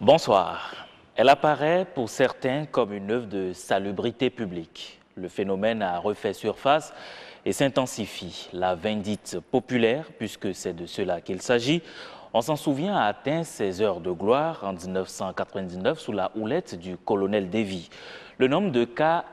Bonsoir. Elle apparaît pour certains comme une œuvre de salubrité publique. Le phénomène a refait surface et s'intensifie. La vindicte populaire, puisque c'est de cela qu'il s'agit, on s'en souvient, a atteint ses heures de gloire en 1999 sous la houlette du colonel Davy. Le nombre de cas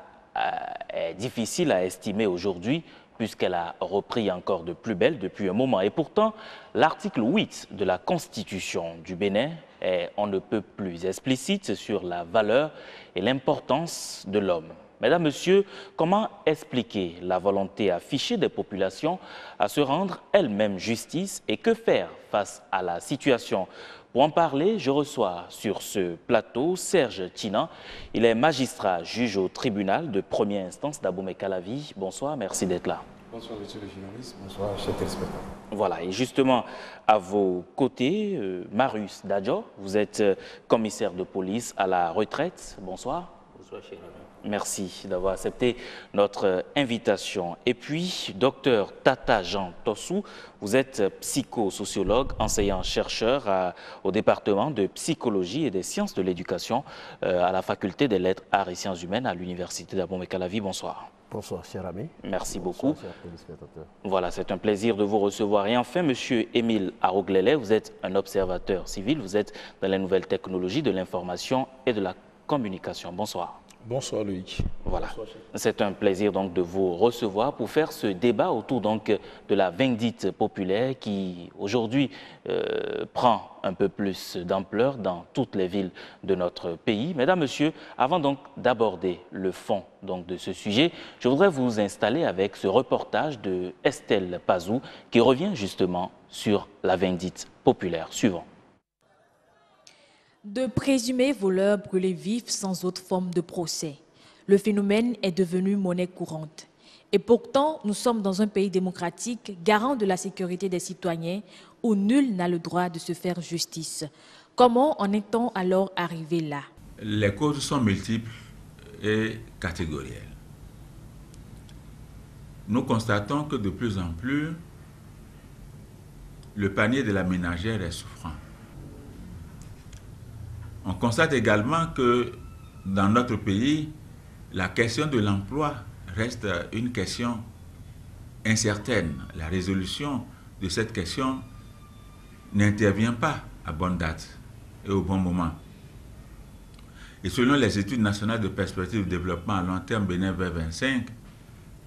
est difficile à estimer aujourd'hui, puisqu'elle a repris encore de plus belle depuis un moment. Et pourtant, l'article 8 de la Constitution du Bénin est on ne peut plus explicite sur la valeur et l'importance de l'homme. Mesdames, Messieurs, comment expliquer la volonté affichée des populations à se rendre elles-mêmes justice et que faire face à la situation? Pour en parler, je reçois sur ce plateau Serge Tina. Il est magistrat, juge au tribunal de première instance d'Abomey-Calavi. Bonsoir, merci d'être là. Bonsoir, monsieur le journaliste. Bonsoir, chers téléspectateurs. Voilà, et justement, à vos côtés, Marius Dadjo, vous êtes commissaire de police à la retraite. Bonsoir. Bonsoir, cher ami. Merci d'avoir accepté notre invitation. Et puis, docteur Tata Jean Tossou, vous êtes psychosociologue, enseignant-chercheur au département de psychologie et des sciences de l'éducation à la faculté des lettres, arts et sciences humaines à l'université d'Abomey-Calavi. Bonsoir. Bonsoir, cher ami. Merci Bonsoir, beaucoup. chers téléspectateurs. Voilà, c'est un plaisir de vous recevoir. Et enfin, monsieur Émile Aroglele, vous êtes un observateur civil, vous êtes dans les nouvelles technologies de l'information et de la communication. Bonsoir. Bonsoir, Loïc. Voilà, c'est un plaisir donc de vous recevoir pour faire ce débat autour donc de la vindicte populaire qui aujourd'hui prend un peu plus d'ampleur dans toutes les villes de notre pays. Mesdames, Messieurs, avant donc d'aborder le fond donc de ce sujet, je voudrais vous installer avec ce reportage de Estelle Pazou qui revient justement sur la vindicte populaire. Suivant. De présumés voleurs brûlés vifs sans autre forme de procès. Le phénomène est devenu monnaie courante. Et pourtant, nous sommes dans un pays démocratique, garant de la sécurité des citoyens, où nul n'a le droit de se faire justice. Comment en est-on alors arrivé là? Les causes sont multiples et catégorielles. Nous constatons que de plus en plus, le panier de la ménagère est souffrant. On constate également que dans notre pays, la question de l'emploi reste une question incertaine. La résolution de cette question n'intervient pas à bonne date et au bon moment. Et selon les études nationales de perspective de développement à long terme Bénin 2025,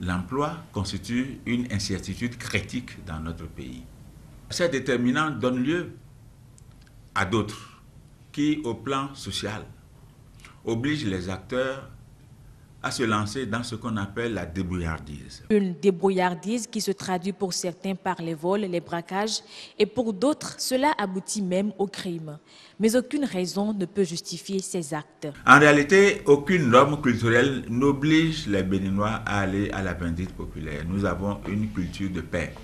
l'emploi constitue une incertitude critique dans notre pays. Ces déterminants donnent lieu à d'autres qui, au plan social, oblige les acteurs à se lancer dans ce qu'on appelle la débrouillardise. Une débrouillardise qui se traduit pour certains par les vols, les braquages, et pour d'autres, cela aboutit même au crime. Mais aucune raison ne peut justifier ces actes. En réalité, aucune norme culturelle n'oblige les Béninois à aller à la vindicte populaire. Nous avons une culture de paix.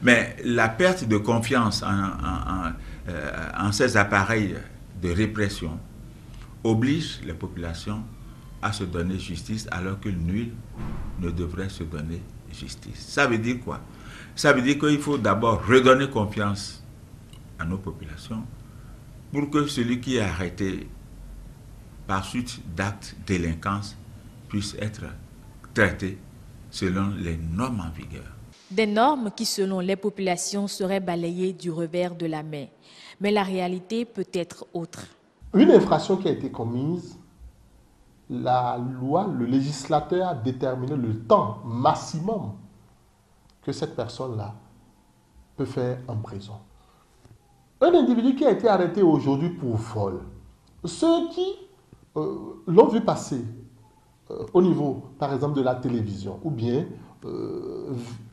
Mais la perte de confiance en ces appareils de répression oblige les populations à se donner justice alors que nul ne devrait se donner justice. Ça veut dire quoi? Ça veut dire qu'il faut d'abord redonner confiance à nos populations pour que celui qui est arrêté par suite d'actes de délinquance puisse être traité selon les normes en vigueur. Des normes qui, selon les populations, seraient balayées du revers de la main. Mais la réalité peut être autre. Une infraction qui a été commise, la loi, le législateur a déterminé le temps maximum que cette personne-là peut faire en prison. Un individu qui a été arrêté aujourd'hui pour vol, ceux qui l'ont vu passer au niveau, par exemple, de la télévision, ou bien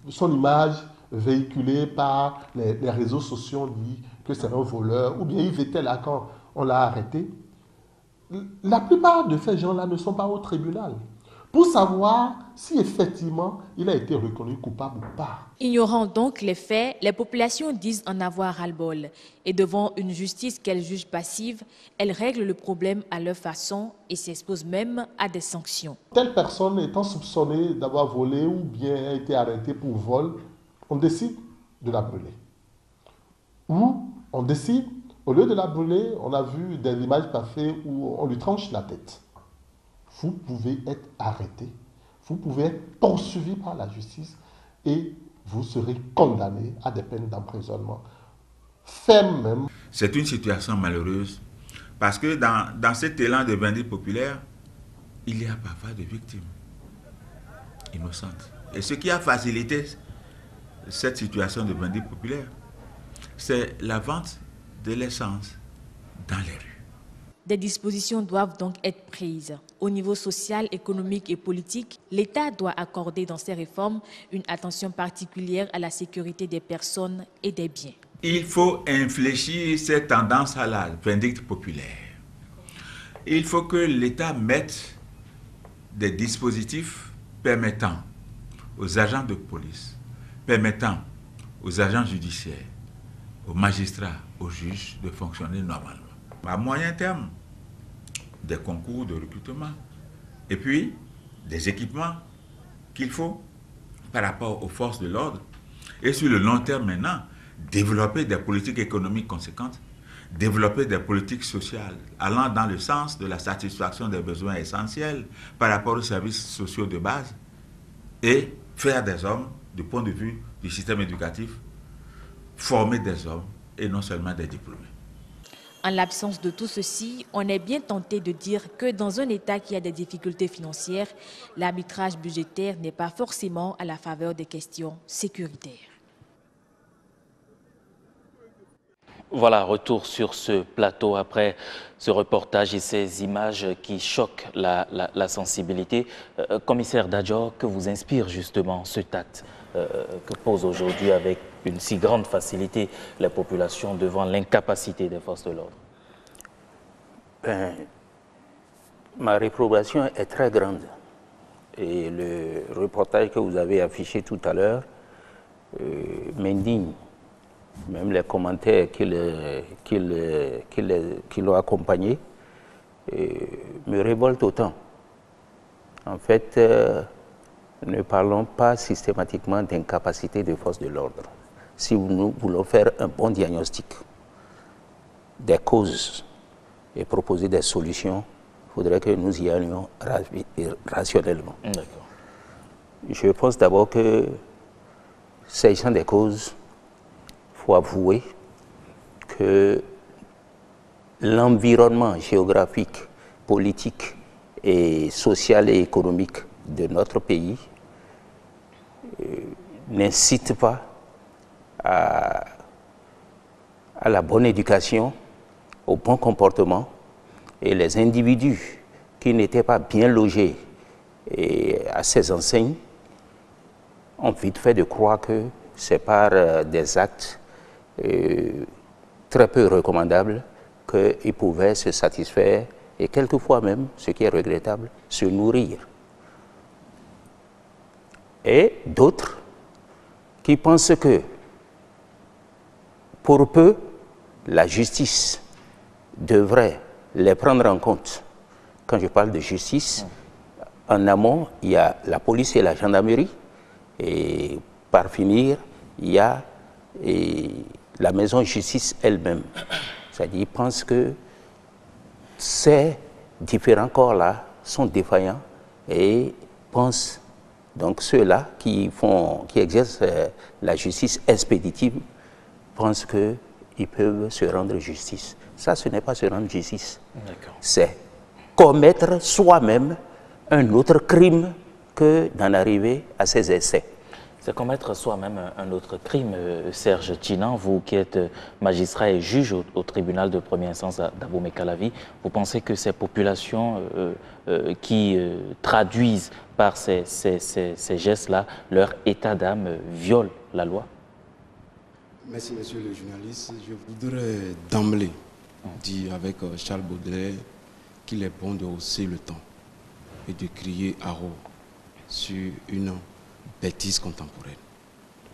son image véhiculée par les réseaux sociaux dit que c'est un voleur, ou bien il était là quand on l'a arrêté. La plupart de ces gens-là ne sont pas au tribunal pour savoir si effectivement il a été reconnu coupable ou pas. Ignorant donc les faits, les populations disent en avoir ras-le-bol. Et devant une justice qu'elles jugent passive, elles règlent le problème à leur façon et s'exposent même à des sanctions. Telle personne étant soupçonnée d'avoir volé ou bien a été arrêtée pour vol, on décide de la brûler. Ou on décide Au lieu de la brûler, on a vu des images passées où on lui tranche la tête. Vous pouvez être arrêté, vous pouvez être poursuivi par la justice et vous serez condamné à des peines d'emprisonnement fermes même. C'est une situation malheureuse parce que dans cet élan de bandits populaires, il y a parfois des victimes innocentes. Et ce qui a facilité cette situation de bandits populaires, c'est la vente de l'essence dans les rues. Des dispositions doivent donc être prises. Au niveau social, économique et politique, l'État doit accorder dans ses réformes une attention particulière à la sécurité des personnes et des biens. Il faut infléchir cette tendance à la vindicte populaire. Il faut que l'État mette des dispositifs permettant aux agents de police, permettant aux agents judiciaires, aux magistrats, aux juges de fonctionner normalement. À moyen terme, des concours de recrutement et puis des équipements qu'il faut par rapport aux forces de l'ordre. Et sur le long terme maintenant, développer des politiques économiques conséquentes, développer des politiques sociales allant dans le sens de la satisfaction des besoins essentiels par rapport aux services sociaux de base et faire des hommes, du point de vue du système éducatif, former des hommes et non seulement des diplômés. En l'absence de tout ceci, on est bien tenté de dire que dans un État qui a des difficultés financières, l'arbitrage budgétaire n'est pas forcément à la faveur des questions sécuritaires. Voilà, retour sur ce plateau après ce reportage et ces images qui choquent la sensibilité. Commissaire Dadjor, que vous inspire justement cet acte que pose aujourd'hui avec une si grande facilité les populations devant l'incapacité des forces de l'ordre? Ma réprobation est très grande. Et le reportage que vous avez affiché tout à l'heure m'indigne. Même les commentaires qui l'ont accompagné me révoltent autant. En fait, ne parlons pas systématiquement d'incapacité des forces de l'ordre. Si nous voulons faire un bon diagnostic des causes et proposer des solutions, il faudrait que nous y allions rationnellement. Je pense d'abord que, s'agissant des causes, il faut avouer que l'environnement géographique, politique et social et économique de notre pays n'incite pas à la bonne éducation, au bon comportement, et les individus qui n'étaient pas bien logés à ces enseignes ont vite fait de croire que c'est par des actes très peu recommandables qu'ils pouvaient se satisfaire et quelquefois même, ce qui est regrettable, se nourrir. Et d'autres qui pensent que pour peu, la justice devrait les prendre en compte. Quand je parle de justice, en amont, il y a la police et la gendarmerie. Et par finir, il y a la maison de justice elle-même. C'est-à-dire, ils pensent que ces différents corps-là sont défaillants et pensent, donc ceux-là qui exercent la justice expéditive, pensent qu'ils peuvent se rendre justice. Ça, ce n'est pas se rendre justice. C'est commettre soi-même un autre crime que d'en arriver à ces essais. C'est commettre soi-même un autre crime, Serge Tinan, vous qui êtes magistrat et juge au tribunal de première instance d'Abomey-Calavi, vous pensez que ces populations qui traduisent par ces gestes-là leur état d'âme violent la loi? Merci, monsieur le journaliste. Je voudrais d'emblée dire avec Charles Baudelaire qu'il est bon de hausser le ton et de crier à haut sur une bêtise contemporaine.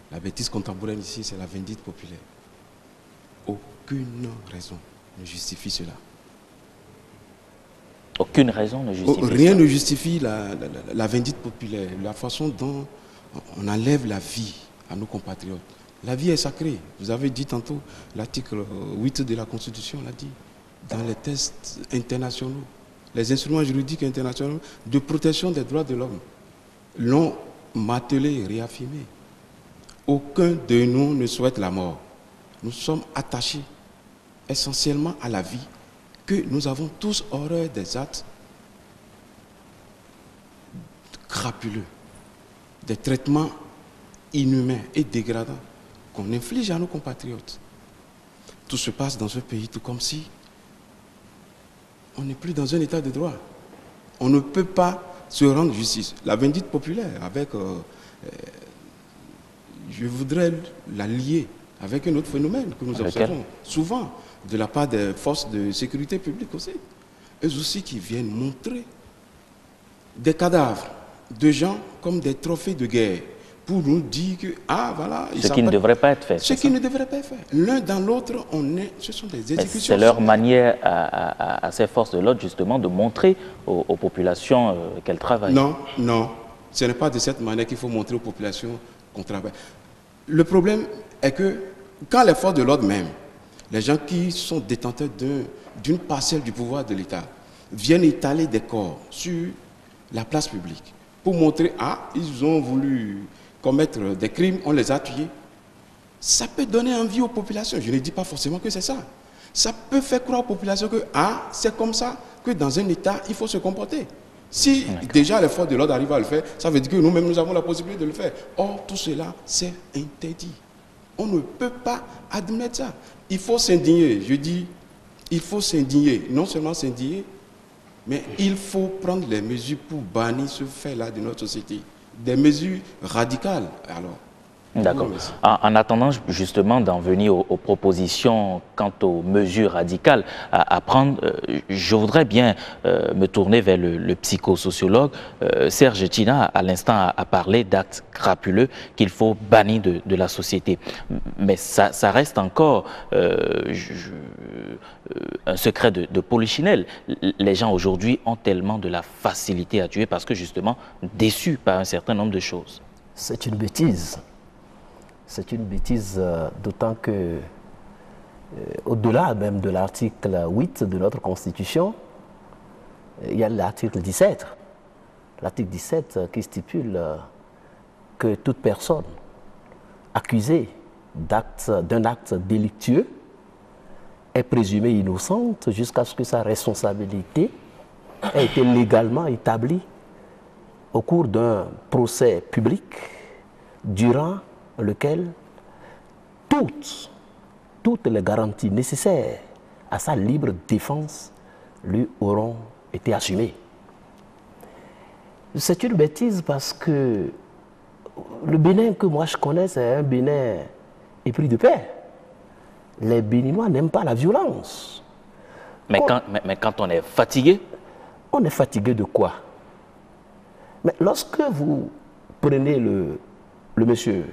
La bêtise contemporaine ici, c'est la vindicte populaire. Aucune raison ne justifie cela. Aucune raison ne justifie Rien cela. ne justifie la vindicte populaire, la façon dont on enlève la vie à nos compatriotes La vie est sacrée. Vous avez dit tantôt, l'article 8 de la Constitution l'a dit. Dans les tests internationaux, les instruments juridiques internationaux de protection des droits de l'homme l'ont martelé et réaffirmé. Aucun de nous ne souhaite la mort. Nous sommes attachés essentiellement à la vie, que nous avons tous horreur des actes crapuleux, des traitements inhumains et dégradants qu'on inflige à nos compatriotes. Tout se passe dans ce pays tout comme si on n'est plus dans un état de droit. On ne peut pas se rendre justice. La vindicte populaire, avec, je voudrais la lier avec un autre phénomène que nous observons souvent de la part des forces de sécurité publique aussi. Eux aussi qui viennent montrer des cadavres de gens comme des trophées de guerre pour nous dire que, ah voilà... Ce qui ne devrait pas être fait. Ce qui ne devrait pas être fait. L'un dans l'autre, ce sont des exécutions. C'est leur manière à ces forces de l'ordre, justement, de montrer aux populations qu'elles travaillent. Non, non. Ce n'est pas de cette manière qu'il faut montrer aux populations qu'on travaille. Le problème est que quand les forces de l'ordre même, les gens qui sont détenteurs d'une parcelle du pouvoir de l'État, viennent étaler des corps sur la place publique pour montrer, ah, ils ont voulu commettre des crimes, on les a tués. Ça peut donner envie aux populations. Je ne dis pas forcément que c'est ça. Ça peut faire croire aux populations que, ah, c'est comme ça que dans un État, il faut se comporter. Si déjà les forces de l'ordre arrivent à le faire, ça veut dire que nous-mêmes, nous avons la possibilité de le faire. Or, tout cela, c'est interdit. On ne peut pas admettre ça. Il faut s'indigner. Je dis, il faut s'indigner. Non seulement s'indigner, mais il faut prendre les mesures pour bannir ce fait-là de notre société. Des mesures radicales, alors. D'accord. En attendant justement d'en venir aux propositions quant aux mesures radicales à prendre, je voudrais bien me tourner vers le psychosociologue. Serge Tina, à l'instant, a parlé d'actes crapuleux qu'il faut bannir de la société. Mais ça reste encore un secret de polichinelle. Les gens aujourd'hui ont tellement de la facilité à tuer parce que justement déçus par un certain nombre de choses. C'est une bêtise. C'est une bêtise, d'autant que, au-delà même de l'article 8 de notre Constitution, il y a l'article 17. L'article 17 qui stipule que toute personne accusée d'un acte délictueux est présumée innocente jusqu'à ce que sa responsabilité ait été légalement établie au cours d'un procès public durant lequel toutes les garanties nécessaires à sa libre défense lui auront été assumées. C'est une bêtise parce que le Bénin que moi je connais, c'est un Bénin épris de paix. Les Béninois n'aiment pas la violence. Mais quand on est fatigué? On est fatigué de quoi? Mais lorsque vous prenez le monsieur,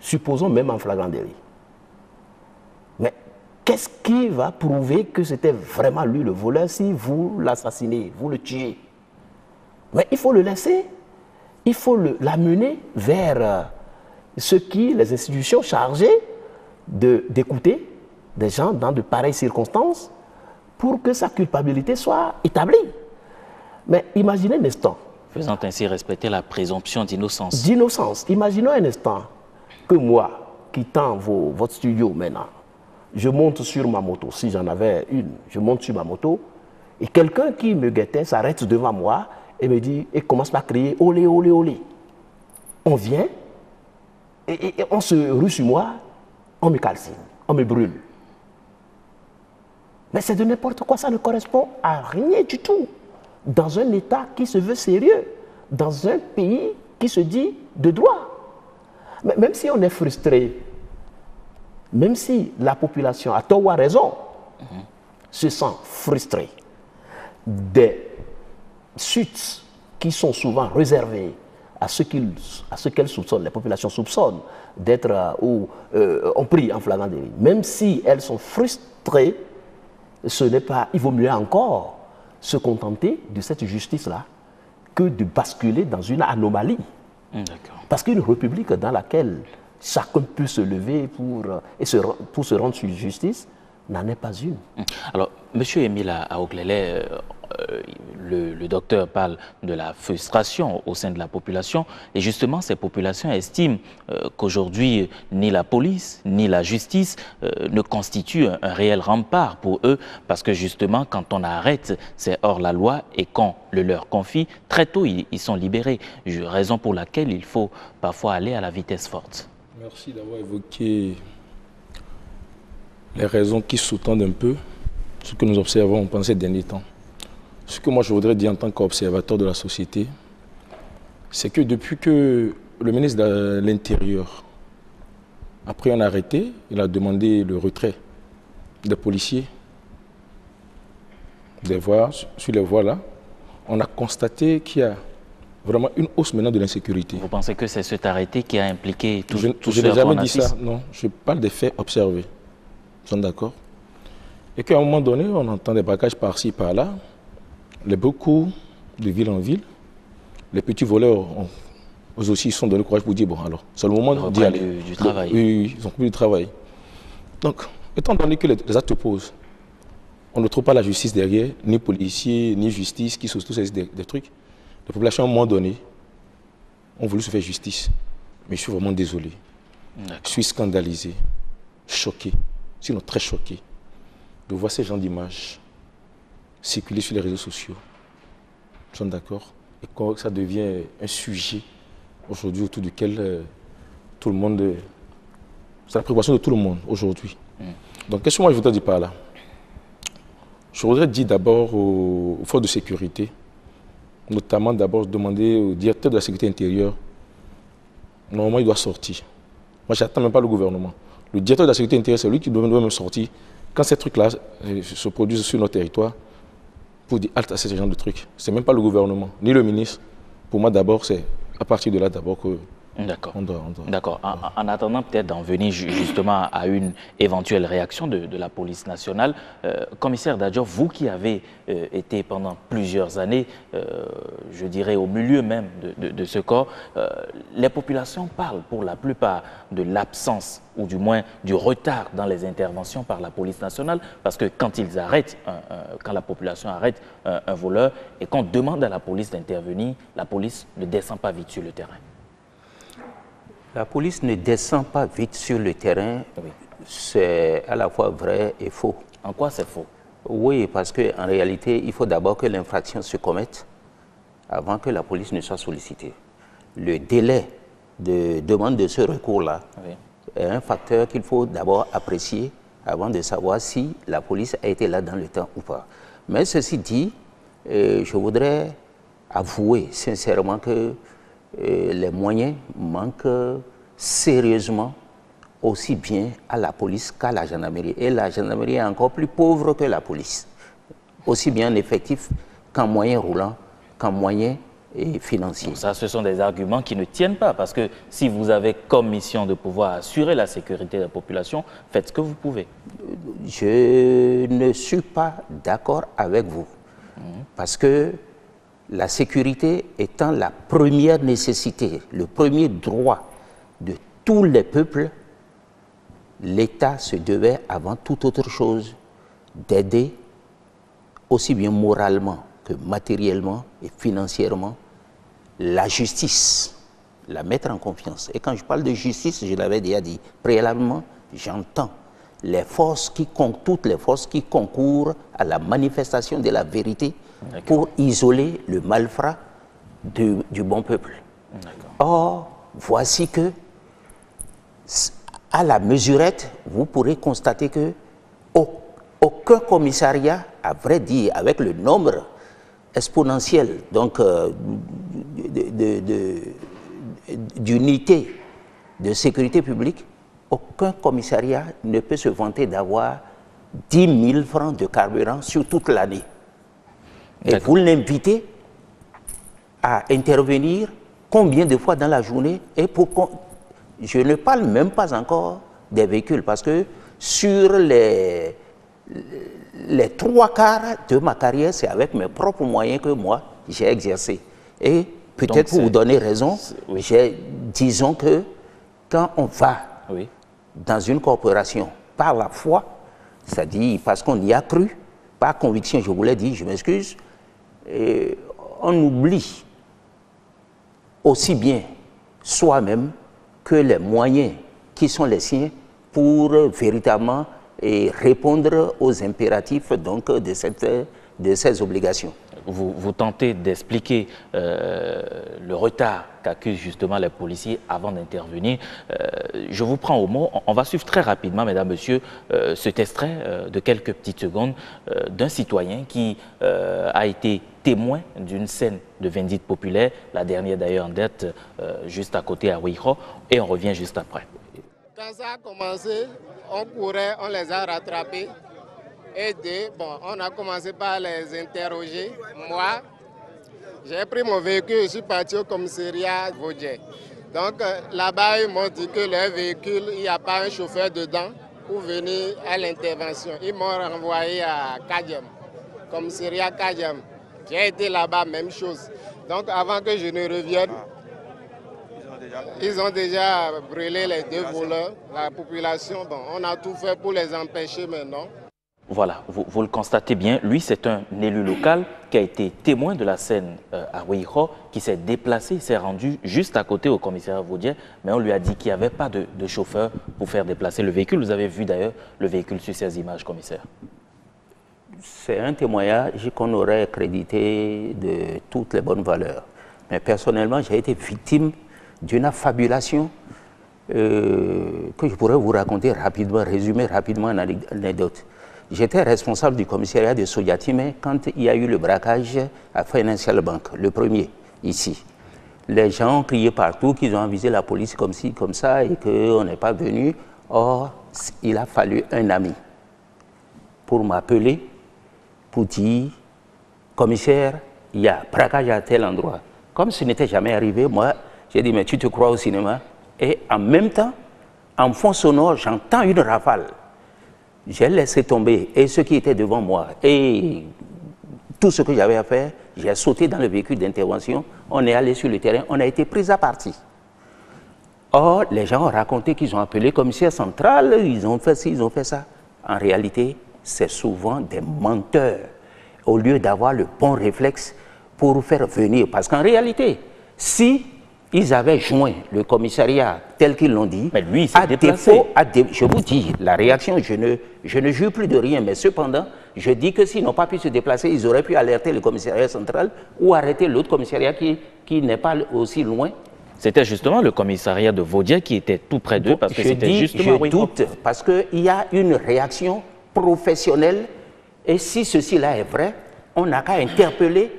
supposons même en flagrant délit. Mais qu'est-ce qui va prouver que c'était vraiment lui le voleur si vous l'assassinez, vous le tuez? Mais il faut le laisser, il faut l'amener vers les institutions chargées d'écouter des gens dans de pareilles circonstances pour que sa culpabilité soit établie. Mais imaginez un instant. Faisant ainsi respecter la présomption d'innocence. D'innocence. Imaginons un instant que moi, quittant votre studio maintenant, je monte sur ma moto, si j'en avais une, je monte sur ma moto, et quelqu'un qui me guettait s'arrête devant moi et me dit, et commence à crier, olé, olé, olé. On vient, et on se rue sur moi, on me calcine, on me brûle. Mais c'est de n'importe quoi, ça ne correspond à rien du tout. Dans un État qui se veut sérieux, dans un pays qui se dit de droit. Mais même si on est frustré, même si la population, à tort ou à raison, se sent frustrée, des suites qui sont souvent réservées à ce qu'elles soupçonnent, les populations soupçonnent d'être ont pris en flagrant délit, même si elles sont frustrées, ce n'est pas, il vaut mieux encore se contenter de cette justice-là que de basculer dans une anomalie. Parce qu'une république dans laquelle chacun peut se lever pour se rendre sur justice, n'en est pas une. Alors, M. Émile Aoglele, le docteur parle de la frustration au sein de la population et justement ces populations estiment qu'aujourd'hui ni la police ni la justice ne constituent un réel rempart pour eux parce que justement quand on arrête c'est hors la loi et quand le leur confie, très tôt ils sont libérés, raison pour laquelle il faut parfois aller à la vitesse forte. Merci d'avoir évoqué les raisons qui sous-tendent un peu ce que nous observons pendant ces derniers temps. Ce que moi je voudrais dire en tant qu'observateur de la société, c'est que depuis que le ministre de l'Intérieur a pris un arrêté, il a demandé le retrait des policiers des voies, sur les voies là, on a constaté qu'il y a vraiment une hausse maintenant de l'insécurité. Vous pensez que c'est cet arrêté qui a impliqué tout Je n'ai jamais dit ça, non. Je parle des faits observés. Nous sommes d'accord. Et qu'à un moment donné, on entend des braquages par-ci, par-là. Beaucoup de ville en ville, les petits voleurs, eux aussi, ils sont donné le courage pour dire, bon, alors, c'est le moment d'y aller. Du travail. Oui, ils ont pris du travail. Donc, étant donné que les actes posent, on ne trouve pas la justice derrière, ni policiers, ni justice, qui sont tous des trucs. Les populations, à un moment donné, ont voulu se faire justice. Mais je suis vraiment désolé. Je suis scandalisé, choqué, sinon très choqué, de voir ces gens d'images circuler sur les réseaux sociaux. Nous sommes d'accord. Et quand ça devient un sujet aujourd'hui autour duquel tout le monde... c'est la préoccupation de tout le monde aujourd'hui. Donc qu'est-ce que moi je voudrais dire par là? Je voudrais dire d'abord aux forces de sécurité, notamment d'abord demander au directeur de la sécurité intérieure, normalement il doit sortir. Moi je n'attends même pas le gouvernement. Le directeur de la sécurité intérieure, c'est lui qui doit même sortir quand ces trucs-là se produisent sur notre territoire, pour dire halte à ce genre de trucs. Ce n'est même pas le gouvernement, ni le ministre. Pour moi, d'abord, c'est à partir de là d'abord que D'accord. on doit. D'accord. En attendant peut-être d'en venir justement à une éventuelle réaction de la police nationale, commissaire Dadjo, vous qui avez été pendant plusieurs années, je dirais au milieu même de ce corps, les populations parlent pour la plupart de l'absence ou du moins du retard dans les interventions par la police nationale, parce que quand ils arrêtent, quand la population arrête un voleur et qu'on demande à la police d'intervenir, la police ne descend pas vite sur le terrain. La police ne descend pas vite sur le terrain, oui. C'est à la fois vrai et faux. En quoi c'est faux? Oui, parce qu'en réalité, il faut d'abord que l'infraction se commette avant que la police ne soit sollicitée. Le délai de demande de ce recours-là oui. est un facteur qu'il faut d'abord apprécier avant de savoir si la police a été là dans le temps ou pas. Mais ceci dit, je voudrais avouer sincèrement que les moyens manquent sérieusement aussi bien à la police qu'à la gendarmerie. Et la gendarmerie est encore plus pauvre que la police, aussi bien en effectif qu'en moyens roulants, qu'en moyens financiers. Ça, ce sont des arguments qui ne tiennent pas, parce que si vous avez comme mission de pouvoir assurer la sécurité de la population, faites ce que vous pouvez. Je ne suis pas d'accord avec vous, parce que la sécurité étant la première nécessité, le premier droit de tous les peuples, l'État se devait avant toute autre chose d'aider aussi bien moralement que matériellement et financièrement la justice, la mettre en confiance. Et quand je parle de justice, je l'avais déjà dit préalablement, j'entends les forces toutes les forces qui concourent à la manifestation de la vérité pour isoler le malfrat du bon peuple. Or, voici que, à la mesurette, vous pourrez constater que aucun commissariat, à vrai dire, avec le nombre exponentiel d'unités de sécurité publique, aucun commissariat ne peut se vanter d'avoir 10 000 francs de carburant sur toute l'année. Et vous l'invitez à intervenir combien de fois dans la journée et je ne parle même pas encore des véhicules, parce que sur les 3/4 de ma carrière, c'est avec mes propres moyens que moi, j'ai exercé. Et peut-être pour vous donner raison, disons que quand on va dans une corporation par la foi, c'est-à-dire parce qu'on y a cru, par conviction, je vous l'ai dit, je m'excuse, on oublie aussi bien soi-même que les moyens qui sont les siens pour véritablement répondre aux impératifs donc, de ces obligations. Vous tentez d'expliquer le retard qu'accusent justement les policiers avant d'intervenir. Je vous prends au mot. On va suivre très rapidement, mesdames, messieurs, cet extrait de quelques petites secondes d'un citoyen qui a été témoin d'une scène de vindicte populaire, la dernière d'ailleurs en date, juste à côté à Ouiho, et on revient juste après. Quand ça a commencé, on courait, on les a rattrapés. On a commencé par les interroger. Moi, j'ai pris mon véhicule, je suis parti au commissariat Vaudier. Donc là-bas, ils m'ont dit que leur véhicule, il n'y a pas un chauffeur dedans pour venir à l'intervention. Ils m'ont renvoyé à Kadiam, commissariat Kadiam. J'ai été là-bas, même chose. Donc avant que je ne revienne, ils ont déjà brûlé les deux voleurs. La population, on a tout fait pour les empêcher maintenant. Voilà, vous le constatez bien, lui c'est un élu local qui a été témoin de la scène à Ouiho, qui s'est déplacé, il s'est rendu juste à côté au commissariat Vaudier, mais on lui a dit qu'il n'y avait pas de chauffeur pour faire déplacer le véhicule. Vous avez vu d'ailleurs le véhicule sur ces images, commissaire. C'est un témoignage qu'on aurait crédité de toutes les bonnes valeurs. Mais personnellement, j'ai été victime d'une affabulation que je pourrais vous raconter rapidement, résumer rapidement en anecdote. J'étais responsable du commissariat de Sodiatime quand il y a eu le braquage à Financial Bank, le premier, ici. Les gens ont crié partout qu'ils ont avisé la police comme ci, comme ça, et qu'on n'est pas venu. Or, il a fallu un ami pour m'appeler, pour dire, commissaire, il y a braquage à tel endroit. Comme ce n'était jamais arrivé, moi, j'ai dit, mais tu te crois au cinéma? Et en même temps, en fond sonore, j'entends une rafale. J'ai laissé tomber et ce qui était devant moi et tout ce que j'avais à faire, j'ai sauté dans le véhicule d'intervention, on est allé sur le terrain, on a été pris à partie. Or, les gens ont raconté qu'ils ont appelé le commissaire central, ils ont fait ci, ils ont fait ça. En réalité, c'est souvent des menteurs, au lieu d'avoir le bon réflexe pour faire venir. Parce qu'en réalité, si ils avaient joint le commissariat tel qu'ils l'ont dit, mais lui, il s'est déplacé. Je vous dis, la réaction, je ne jure plus de rien, mais cependant, je dis que s'ils n'ont pas pu se déplacer, ils auraient pu alerter le commissariat central ou arrêter l'autre commissariat qui n'est pas aussi loin. C'était justement le commissariat de Vaudier qui était tout près d'eux, parce que c'était justement... Je doute, parce qu'il y a une réaction professionnelle, et si ceci-là est vrai, on n'a qu'à interpeller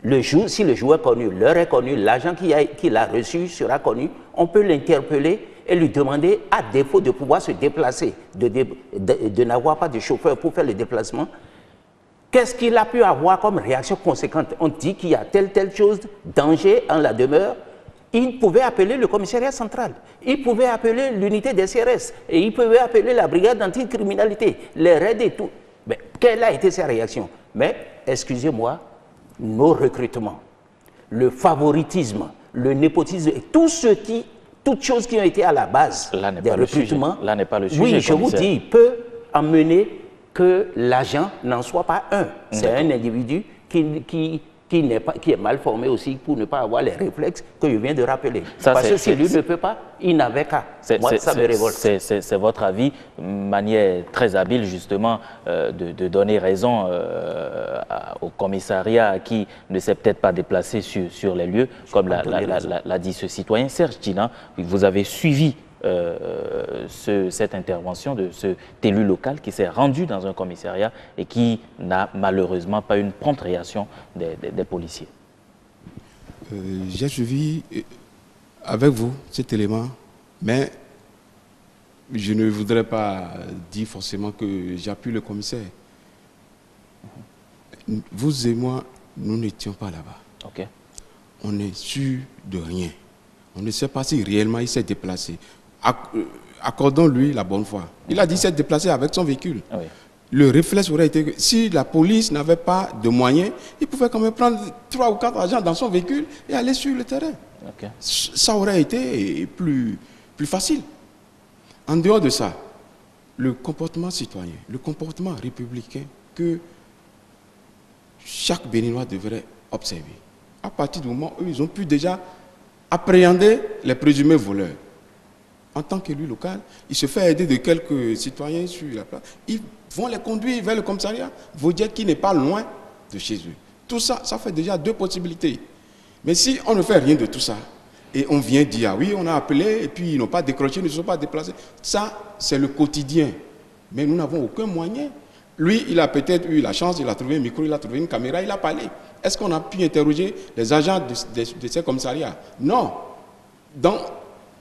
le jour, si le joueur est connu, l'heure est connue, l'agent qui l'a reçu sera connu, on peut l'interpeller et lui demander, à défaut de pouvoir se déplacer, de n'avoir pas de chauffeur pour faire le déplacement, qu'est-ce qu'il a pu avoir comme réaction conséquente? On dit qu'il y a telle chose, danger en la demeure. Il pouvait appeler le commissariat central, il pouvait appeler l'unité des CRS, et il pouvait appeler la brigade anticriminalité, les raids et tout. Mais quelle a été sa réaction? Mais, excusez-moi, nos recrutements, le favoritisme, le népotisme, et toutes choses qui ont été à la base des recrutements, là n'est pas le sujet. Oui, je vous dis, peut amener que l'agent n'en soit pas un. C'est un individu qui est mal formé aussi pour ne pas avoir les réflexes que je viens de rappeler. Parce que si lui ne peut pas, il n'avait qu'à. Moi, ça me révolte. C'est votre avis, manière très habile justement de donner raison au commissariat qui ne s'est peut-être pas déplacé sur les lieux, comme l'a dit ce citoyen. Serge Djina, vous avez suivi cette intervention de cet élu local qui s'est rendu dans un commissariat et qui n'a malheureusement pas une prompte réaction des policiers. J'ai suivi avec vous cet élément, mais je ne voudrais pas dire forcément que j'appuie le commissaire. Vous et moi, nous n'étions pas là-bas. Okay. On n'est sûr de rien. On ne sait pas si réellement il s'est déplacé. Accordons-lui la bonne foi. Il a dit s'être déplacé avec son véhicule. Oui. Le réflexe aurait été que si la police n'avait pas de moyens, il pouvait quand même prendre 3 ou 4 agents dans son véhicule et aller sur le terrain. Okay. Ça aurait été plus plus facile. En dehors de ça, le comportement citoyen, le comportement républicain que chaque Béninois devrait observer. À partir du moment où ils ont pu déjà appréhender les présumés voleurs. En tant qu'élu local, il se fait aider de quelques citoyens sur la place. Ils vont les conduire vers le commissariat, vous dire qui n'est pas loin de chez eux. Tout ça, ça fait déjà deux possibilités. Mais si on ne fait rien de tout ça, et on vient dire, ah oui, on a appelé, et puis ils n'ont pas décroché, ils ne se sont pas déplacés, ça, c'est le quotidien. Mais nous n'avons aucun moyen. Lui, il a peut-être eu la chance, il a trouvé un micro, il a trouvé une caméra, il a parlé. Est-ce qu'on a pu interroger les agents de ces commissariats? Non. Donc,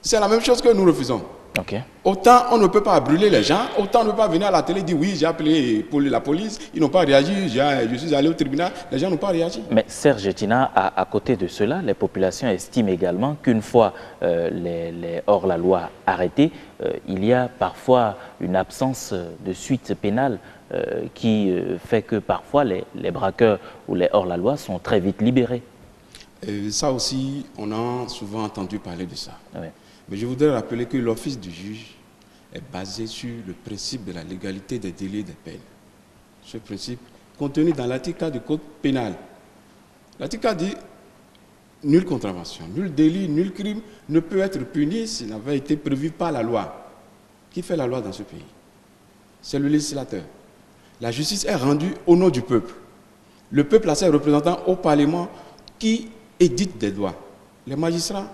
c'est la même chose que nous refusons. Okay. Autant on ne peut pas brûler les gens, autant on ne peut pas venir à la télé et dire oui, j'ai appelé pour la police, ils n'ont pas réagi, je suis allé au tribunal, les gens n'ont pas réagi. Mais Serge Tina, à côté de cela, les populations estiment également qu'une fois les hors-la-loi arrêtés, il y a parfois une absence de suite pénale qui fait que parfois les braqueurs ou les hors-la-loi sont très vite libérés. Ça aussi, on a souvent entendu parler de ça. Oui. Mais je voudrais rappeler que l'office du juge est basé sur le principe de la légalité des délais et des peines. Ce principe contenu dans l'article 4 du Code pénal. L'article 4 dit « Nulle contravention, nul délit, nul crime ne peut être puni s'il n'avait été prévu par la loi. » Qui fait la loi dans ce pays? C'est le législateur. La justice est rendue au nom du peuple. Le peuple a ses représentants au Parlement qui éditent des lois. Les magistrats,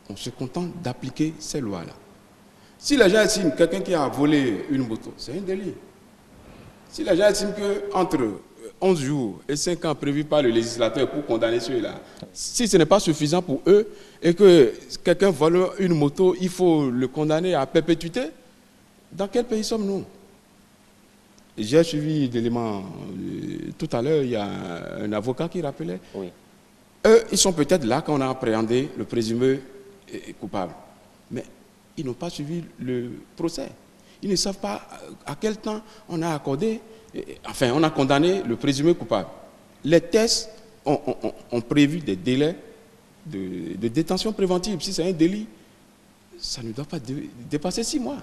on se contente d'appliquer ces lois-là. Si les gens estiment que quelqu'un qui a volé une moto, c'est un délit. Si les gens estiment qu'entre 11 jours et 5 ans prévus par le législateur pour condamner ceux-là, si ce n'est pas suffisant pour eux et que quelqu'un vole une moto, il faut le condamner à perpétuité, dans quel pays sommes-nous? J'ai suivi d'éléments tout à l'heure, il y a un avocat qui rappelait. Oui. Eux, ils sont peut-être là quand on a appréhendé le présumé coupable. Mais ils n'ont pas suivi le procès. Ils ne savent pas à quel temps on a accordé, enfin, on a condamné le présumé coupable. Les tests ont prévu des délais de détention préventive. Si c'est un délit, ça ne doit pas dépasser 6 mois.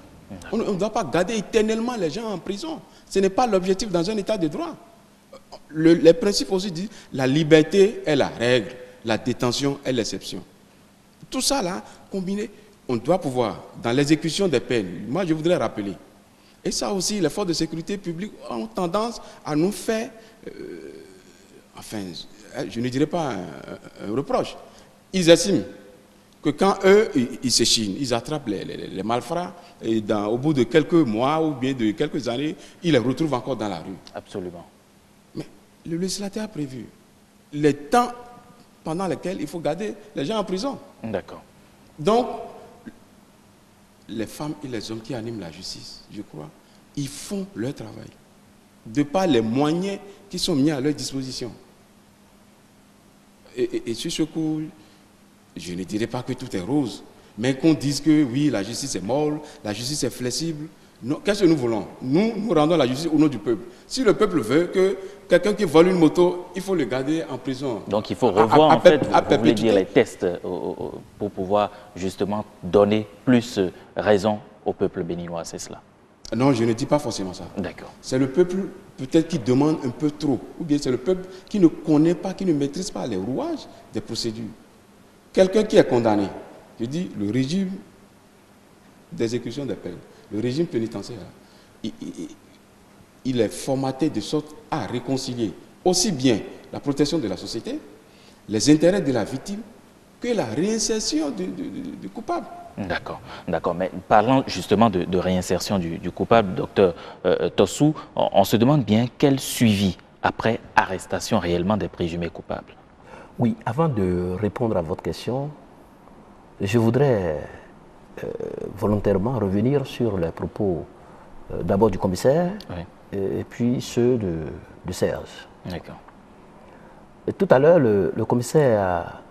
On ne doit pas garder éternellement les gens en prison. Ce n'est pas l'objectif dans un état de droit. Les principes aussi disent la liberté est la règle, la détention est l'exception. Tout ça là, combiné, on doit pouvoir, dans l'exécution des peines, moi je voudrais rappeler, et ça aussi, les forces de sécurité publique ont tendance à nous faire, enfin, je ne dirais pas un reproche. Ils estiment que quand eux, ils s'échinent, ils attrapent les malfrats, et au bout de quelques mois ou bien de quelques années, ils les retrouvent encore dans la rue. Absolument. Mais le législateur a prévu les temps pendant lesquels il faut garder les gens en prison. D'accord. Donc, les femmes et les hommes qui animent la justice, je crois, ils font leur travail, de par les moyens qui sont mis à leur disposition. Et sur ce coup, je ne dirais pas que tout est rose, mais qu'on dise que oui, la justice est molle, la justice est flexible. Qu'est-ce que nous voulons? Nous rendons la justice au nom du peuple. Si le peuple veut que quelqu'un qui vole une moto, il faut le garder en prison. Donc il faut revoir en fait, vous voulez dire les tests pour pouvoir justement donner plus raison au peuple béninois, c'est cela? Non, je ne dis pas forcément ça. D'accord. C'est le peuple peut-être qui demande un peu trop, ou bien c'est le peuple qui ne connaît pas, qui ne maîtrise pas les rouages des procédures. Quelqu'un qui est condamné, je dis le régime d'exécution des peines, le régime pénitentiaire, il est formaté de sorte à réconcilier aussi bien la protection de la société, les intérêts de la victime, que la réinsertion du coupable. D'accord, d'accord. Mais parlant justement de réinsertion du coupable, docteur Tossou, on se demande bien quel suivi après arrestation réellement des présumés coupables. Oui, avant de répondre à votre question, je voudrais volontairement revenir sur les propos d'abord du commissaire, oui, et puis ceux de Serge. D'accord. Tout à l'heure, le commissaire a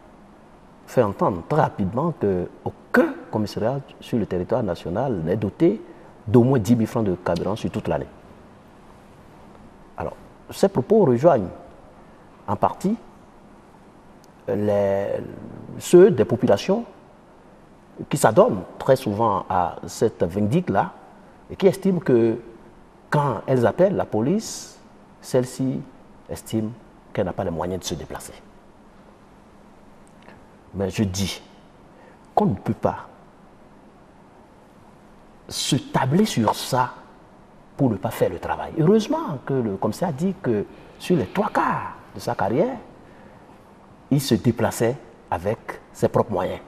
fait entendre très rapidement qu'aucun commissariat sur le territoire national n'est doté d'au moins 10 000 francs de carburant sur toute l'année. Alors, ces propos rejoignent en partie ceux des populations qui s'adonnent très souvent à cette vindicte-là et qui estiment que quand elles appellent la police, celle-ci estime qu'elle n'a pas les moyens de se déplacer. Mais je dis qu'on ne peut pas se tabler sur ça pour ne pas faire le travail. Heureusement que le commissaire a dit que sur les 3 quarts de sa carrière, il se déplaçait avec ses propres moyens.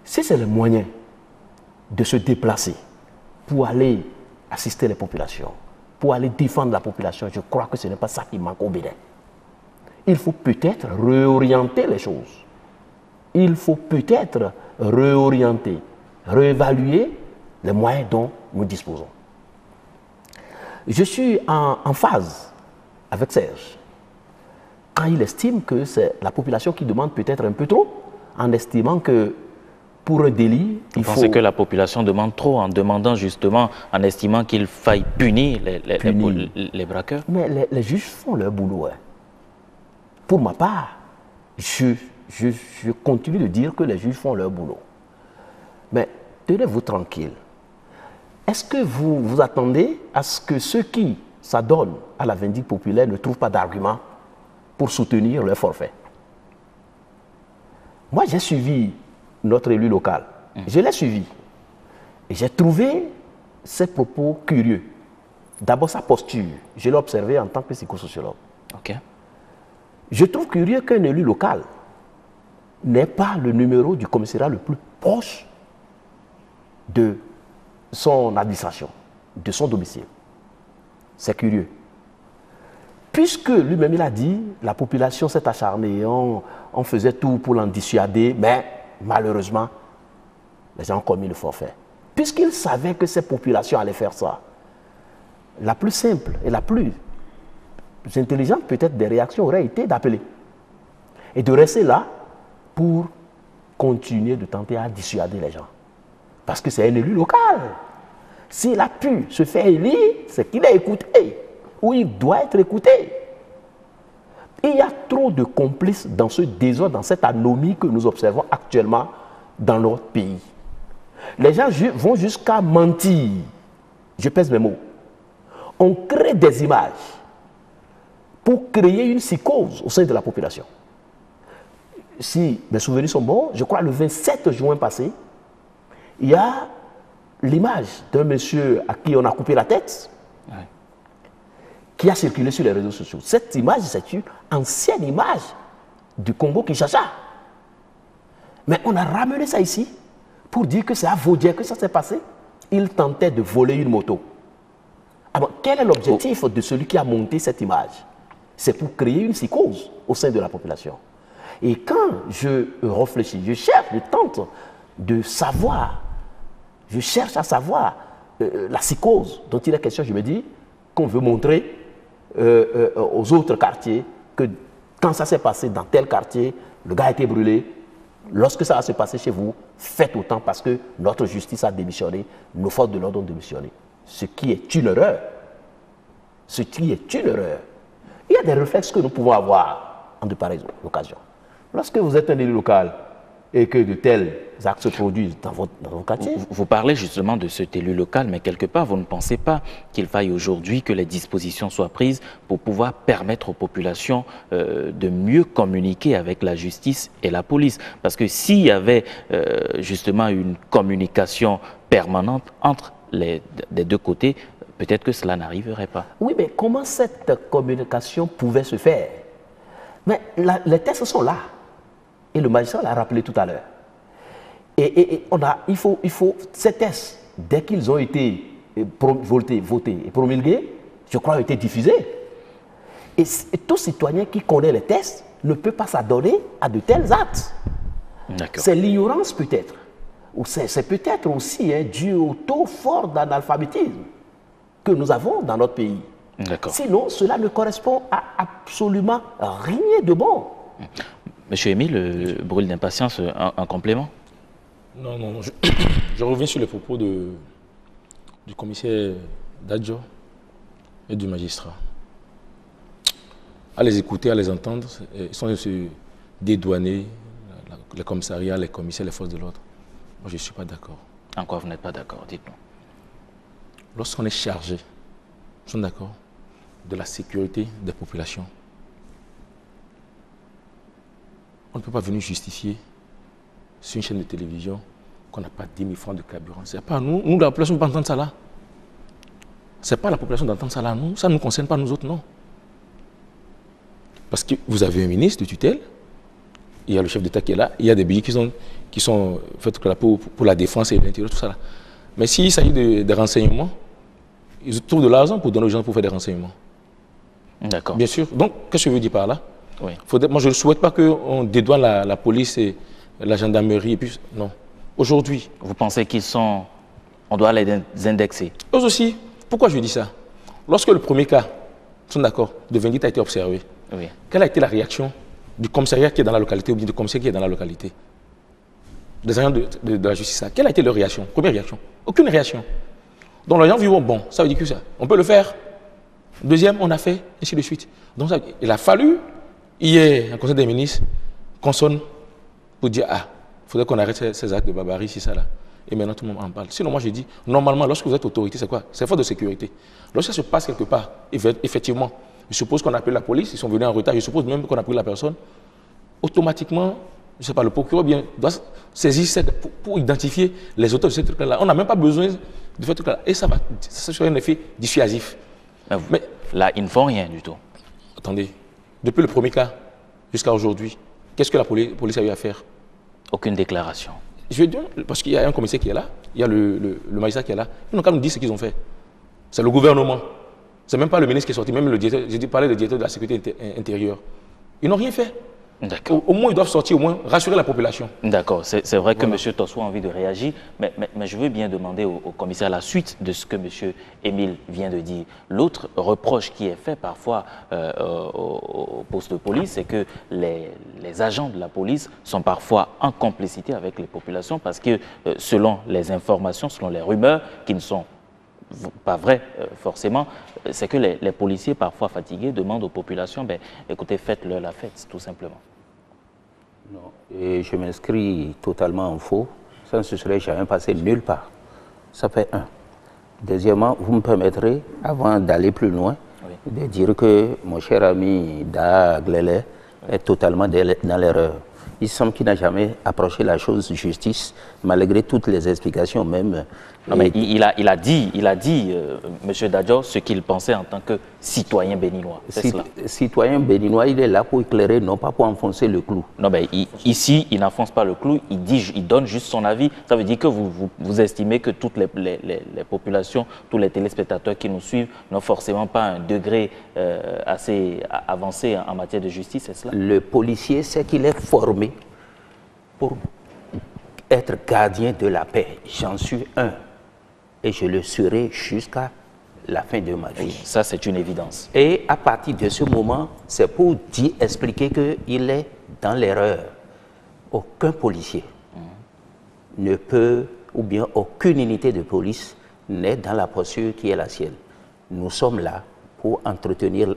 Si c'est le moyen de se déplacer pour aller assister les populations, pour aller défendre la population, je crois que ce n'est pas ça qui manque au Bénin. Il faut peut-être réorienter les choses. Il faut peut-être réorienter, réévaluer les moyens dont nous disposons. Je suis en phase avec Serge quand il estime que c'est la population qui demande peut-être un peu trop, en estimant que pour un délit, il faut... Vous pensez que la population demande trop en demandant justement, en estimant qu'il faille punir les braqueurs? Mais les juges font leur boulot. Hein. Pour ma part, je continue de dire que les juges font leur boulot. Mais tenez-vous tranquille. Est-ce que vous vous attendez à ce que ceux qui s'adonnent à la vindicte populaire ne trouvent pas d'arguments pour soutenir leur forfait? Moi, j'ai suivi notre élu local. Je l'ai suivi. Et j'ai trouvé ses propos curieux. D'abord, sa posture. Je l'ai observé en tant que psychosociologue. Okay. Je trouve curieux qu'un élu local n'ait pas le numéro du commissariat le plus proche de son administration, de son domicile. C'est curieux. Puisque lui-même il a dit, la population s'est acharnée, on faisait tout pour l'en dissuader, mais malheureusement, les gens ont commis le forfait. Puisqu'il savait que ces populations allaient faire ça, la plus simple et la plus intelligente peut-être des réactions aurait été d'appeler et de rester là pour continuer de tenter à dissuader les gens. Parce que c'est un élu local. S'il a pu se faire élire, c'est qu'il est écouté, ou il doit être écouté. Il y a trop de complices dans ce désordre, dans cette anomie que nous observons actuellement dans notre pays. Les gens vont jusqu'à mentir. Je pèse mes mots. On crée des images pour créer une psychose au sein de la population. Si mes souvenirs sont bons, je crois le 27 juin passé, il y a l'image d'un monsieur à qui on a coupé la tête, qui a circulé sur les réseaux sociaux. Cette image, c'est une ancienne image du Congo-Kinshasa. Mais on a ramené ça ici pour dire que c'est à Vaudier que ça s'est passé. Il tentait de voler une moto. Alors, quel est l'objectif de celui qui a monté cette image? C'est pour créer une psychose au sein de la population. Et quand je réfléchis, je cherche, je tente de savoir, je cherche à savoir la psychose dont il est question, je me dis qu'on veut montrer aux autres quartiers que quand ça s'est passé dans tel quartier, le gars a été brûlé. Lorsque ça va se passer chez vous, faites autant parce que notre justice a démissionné, nos forces de l'ordre ont démissionné. Ce qui est une erreur. Ce qui est une erreur. Il y a des réflexes que nous pouvons avoir en de pareilles occasions. Lorsque vous êtes un élu local et que de tels actes se produisent dans votre quartier. Vous parlez justement de cet élu local, mais quelque part, vous ne pensez pas qu'il faille aujourd'hui que les dispositions soient prises pour pouvoir permettre aux populations de mieux communiquer avec la justice et la police? Parce que s'il y avait justement une communication permanente entre des deux côtés, peut-être que cela n'arriverait pas. Oui, mais comment cette communication pouvait se faire? Mais les tests sont là. Et le magistrat l'a rappelé tout à l'heure. Et il faut ces tests, dès qu'ils ont été votés et promulgués, je crois, ont été diffusés. Et tout citoyen qui connaît les tests ne peut pas s'adonner à de tels actes. C'est l'ignorance peut-être. Ou c'est peut-être aussi dû au taux fort d'analphabétisme que nous avons dans notre pays. Sinon, cela ne correspond à absolument rien de bon. Monsieur Émile brûle d'impatience, un complément? Non, je reviens sur les propos du commissaire Dadjo et du magistrat. À les écouter, à les entendre, ils sont de se dédouaner les commissariats, les commissaires, les forces de l'ordre. Moi, je ne suis pas d'accord. En quoi vous n'êtes pas d'accord? Dites-nous. Lorsqu'on est chargé, nous sommes d'accord, de la sécurité des populations, on ne peut pas venir justifier sur une chaîne de télévision qu'on n'a pas 10 000 francs de carburant. C'est pas nous, la population, ne peut pas entendre ça là. Ce n'est pas la population d'entendre ça là, nous. Ça ne nous concerne pas, nous autres, non. Parce que vous avez un ministre de tutelle, il y a le chef d'État qui est là, il y a des billets qui sont faits pour la défense et l'intérieur, tout ça là. Mais s'il s'agit de renseignements, ils trouvent de l'argent pour donner aux gens pour faire des renseignements. D'accord. Bien sûr. Donc, qu'est-ce que je veux dire par là? Oui. Moi, je ne souhaite pas qu'on dédouane la police et la gendarmerie. Et puis, non. Aujourd'hui. Vous pensez on doit les indexer? Eux aussi. Pourquoi je dis ça? Lorsque le premier cas, nous sommes d'accord, de Vendite a été observé, oui. Quelle a été la réaction du commissariat qui est dans la localité ou bien du commissaire qui est dans la localité? Des agents de la justice, ça. Quelle a été leur réaction? Première réaction. Aucune réaction. Donc les gens vont bon, ça veut dire que ça, on peut le faire. Deuxième, on a fait, ainsi de suite. Donc ça, il a fallu, hier, un conseil des ministres, qu'on sonne pour dire, il faudrait qu'on arrête ces actes de barbarie, si ça là. Et maintenant, tout le monde en parle. Sinon, moi, je dis, normalement, lorsque vous êtes autorité, c'est quoi? C'est force de sécurité. Lorsque ça se passe quelque part, effectivement, je suppose qu'on appelle la police, ils sont venus en retard, je suppose même qu'on a pris la personne, automatiquement, je ne sais pas, le procureur doit saisir pour identifier les auteurs de ce truc-là. On n'a même pas besoin de faire ce truc-là. Et ça sera un effet dissuasif. Mais là, ils ne font rien du tout. Attendez, depuis le premier cas jusqu'à aujourd'hui, qu'est-ce que la police a eu à faire? Aucune déclaration. Je veux dire, parce qu'il y a un commissaire qui est là, il y a le magistrat qui est là, ils n'ont qu'à nous dire ce qu'ils ont fait. C'est le gouvernement. C'est même pas le ministre qui est sorti, même le directeur, j'ai parlé du directeur de la sécurité intérieure. Ils n'ont rien fait. Au moins, ils doivent sortir, au moins rassurer la population. D'accord, c'est vrai que M. Tosso a envie de réagir, mais je veux bien demander au commissaire la suite de ce que M. Émile vient de dire. L'autre reproche qui est fait parfois au poste de police, c'est que les agents de la police sont parfois en complicité avec les populations parce que selon les informations, selon les rumeurs qui ne sont pas vrai forcément, c'est que les policiers parfois fatigués demandent aux populations, écoutez, faites-leur la fête, tout simplement. Non, et je m'inscris totalement en faux, ça ne se serait jamais passé nulle part. Ça fait un. Deuxièmement, vous me permettrez, avant d'aller plus loin, de dire que mon cher ami Da Glele est totalement dans l'erreur. Il semble qu'il n'a jamais approché la chose de justice, malgré toutes les explications même. Non, mais il a dit, M. Dadjo, ce qu'il pensait en tant que citoyen béninois. Citoyen béninois, il est là pour éclairer, non pas pour enfoncer le clou. Non, mais ici, il n'enfonce pas le clou, il donne juste son avis. Ça veut dire que vous estimez que toutes les populations, tous les téléspectateurs qui nous suivent n'ont forcément pas un degré assez avancé en matière de justice, c'est cela? Le policier sait qu'il est formé pour être gardien de la paix. J'en suis un. Et je le serai jusqu'à la fin de ma vie. Oui, ça, c'est une évidence. Et à partir de ce moment, c'est pour expliquer qu'il est dans l'erreur. Aucun policier ne peut, ou bien aucune unité de police n'est dans la posture qui est la sienne. Nous sommes là pour entretenir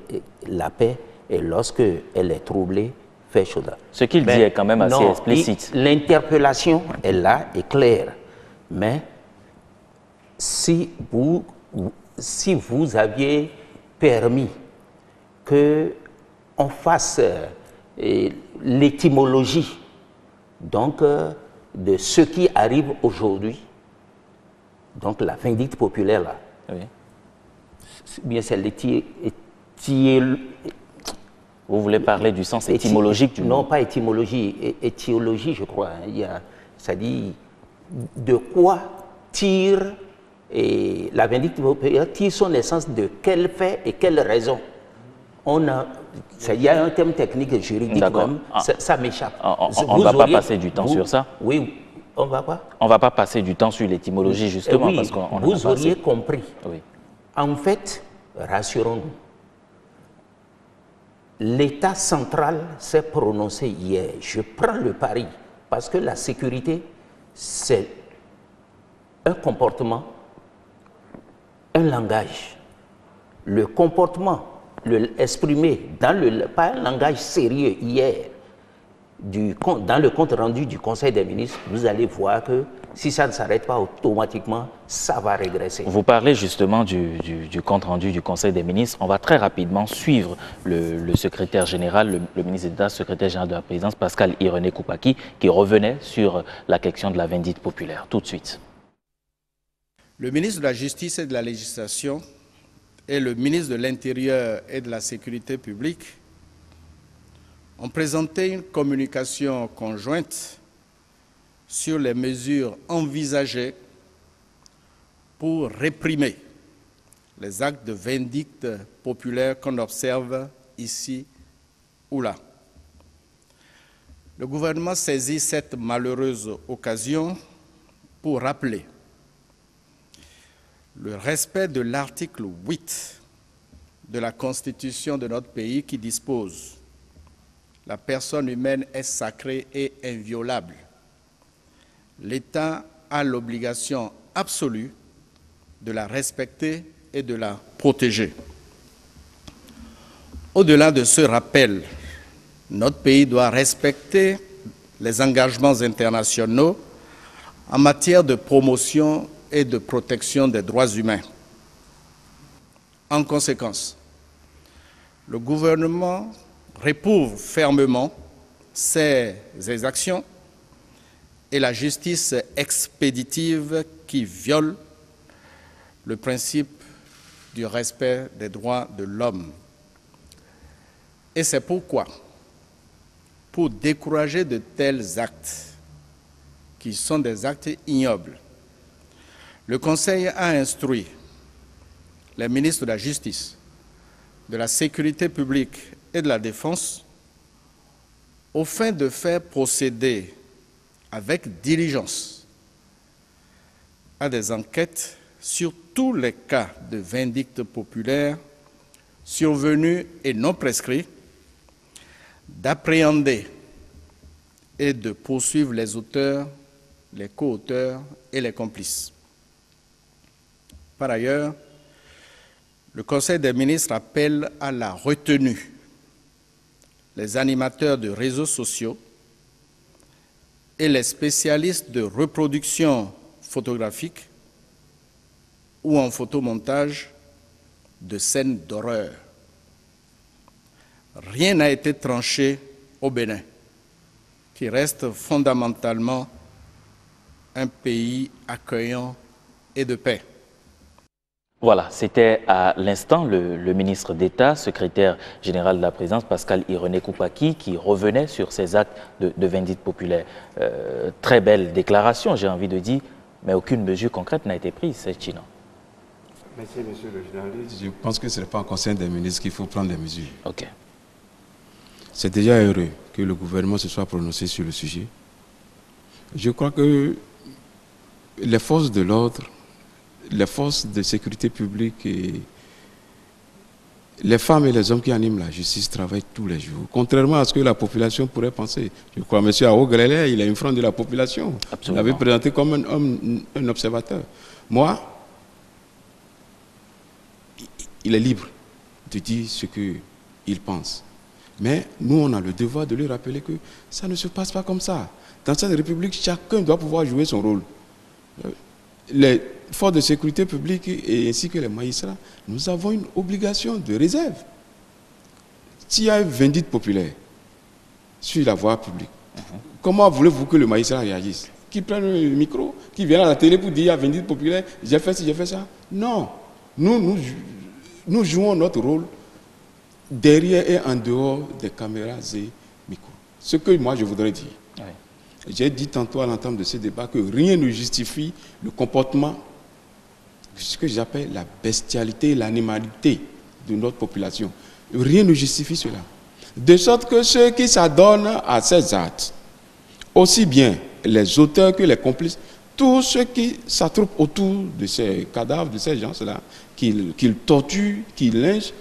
la paix et lorsque elle est troublée, faire chose. Ce qu'il dit est quand même assez explicite. L'interpellation est là, est claire. Mais si vous aviez permis qu'on fasse l'étymologie donc de ce qui arrive aujourd'hui, donc la vindicte populaire là, bien c'est vous voulez parler du sens étymologique du Non, pas étymologie, étiologie je crois. Ça dit de quoi tire la vindicte populaire, tire son essence de quel fait et quelle raison. Il y a un terme technique juridique même, ça m'échappe. On ne va pas passer du temps sur ça. Oui, on va pas. On ne va pas passer du temps sur l'étymologie justement parce qu'on vous auriez compris. Oui. En fait, rassurons-nous. L'État central s'est prononcé hier. Je prends le pari parce que la sécurité, c'est un comportement, un langage. Le comportement, exprimé dans pas un langage sérieux hier, dans le compte rendu du Conseil des ministres, vous allez voir que si ça ne s'arrête pas automatiquement, ça va régresser. Vous parlez justement du compte rendu du Conseil des ministres. On va très rapidement suivre le secrétaire général, le ministre d'État, secrétaire général de la présidence, Pascal Irené Koupaki, qui revenait sur la question de la vindicte populaire. Tout de suite. Le ministre de la Justice et de la Législation et le ministre de l'Intérieur et de la Sécurité publique ont présenté une communication conjointe sur les mesures envisagées pour réprimer les actes de vindicte populaire qu'on observe ici ou là. Le gouvernement saisit cette malheureuse occasion pour rappeler le respect de l'article 8 de la Constitution de notre pays qui dispose « La personne humaine est sacrée et inviolable. L'État a l'obligation absolue de la respecter et de la protéger. » Au-delà de ce rappel, notre pays doit respecter les engagements internationaux en matière de promotion et de protection des droits humains. En conséquence, le gouvernement réprouve fermement ces exactions et la justice expéditive qui viole le principe du respect des droits de l'homme. Et c'est pourquoi, pour décourager de tels actes, qui sont des actes ignobles, le Conseil a instruit les ministres de la Justice, de la Sécurité publique et de la Défense au fin de faire procéder avec diligence à des enquêtes sur tous les cas de vindicte populaire survenus et non prescrits, d'appréhender et de poursuivre les auteurs, les co-auteurs et les complices. Par ailleurs, le Conseil des ministres appelle à la retenue les animateurs de réseaux sociaux et les spécialistes de reproduction photographique ou en photomontage de scènes d'horreur. Rien n'a été tranché au Bénin, qui reste fondamentalement un pays accueillant et de paix. Voilà, c'était à l'instant le ministre d'État, secrétaire général de la présidence, Pascal Irené Koupaki, qui revenait sur ces actes de vindicte populaire. Très belle déclaration, j'ai envie de dire, mais aucune mesure concrète n'a été prise, c'est China. Merci, monsieur le journaliste. Je pense que ce n'est pas en Conseil des ministres qu'il faut prendre des mesures. Ok. C'est déjà heureux que le gouvernement se soit prononcé sur le sujet. Je crois que les forces de l'ordre, les forces de sécurité publique et les femmes et les hommes qui animent la justice travaillent tous les jours. Contrairement à ce que la population pourrait penser. Je crois que M. Aougrelé, il est une fronde de la population. Absolument. Il l'avait présenté comme un observateur. Moi, il est libre de dire ce qu'il pense. Mais nous, on a le devoir de lui rappeler que ça ne se passe pas comme ça. Dans cette République, chacun doit pouvoir jouer son rôle. Les forces de sécurité publique et ainsi que les magistrats, nous avons une obligation de réserve. S'il y a une vindicte populaire sur la voie publique, comment voulez-vous que le magistrat réagisse? Qu'il prenne le micro, qu'il vienne à la télé pour dire il y a vindicte populaire, j'ai fait ci, j'ai fait ça? Non. Nous jouons notre rôle derrière et en dehors des caméras et micros. Ce que moi je voudrais dire. Oui. J'ai dit tantôt à l'entame de ce débat que rien ne justifie le comportement, ce que j'appelle la bestialité et l'animalité de notre population. Rien ne justifie cela. De sorte que ceux qui s'adonnent à ces actes, aussi bien les auteurs que les complices, tous ceux qui s'attroupent autour de ces cadavres, de ces gens-là, qu'ils torturent, qu'ils lynchent,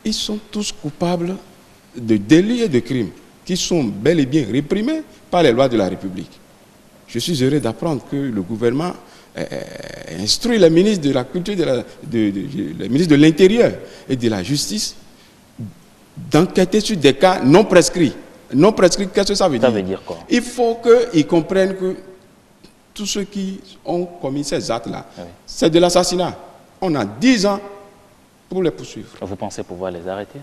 ils sont tous coupables de délits et de crimes qui sont bel et bien réprimés par les lois de la République. Je suis heureux d'apprendre que le gouvernement instruit les ministres de la Culture, les ministres de l'Intérieur et de la Justice d'enquêter sur des cas non prescrits. Non prescrit, qu'est-ce que ça veut dire? Ça veut dire quoi? Il faut qu'ils comprennent que tous ceux qui ont commis ces actes-là, c'est de l'assassinat. On a 10 ans pour les poursuivre. Vous pensez pouvoir les arrêter?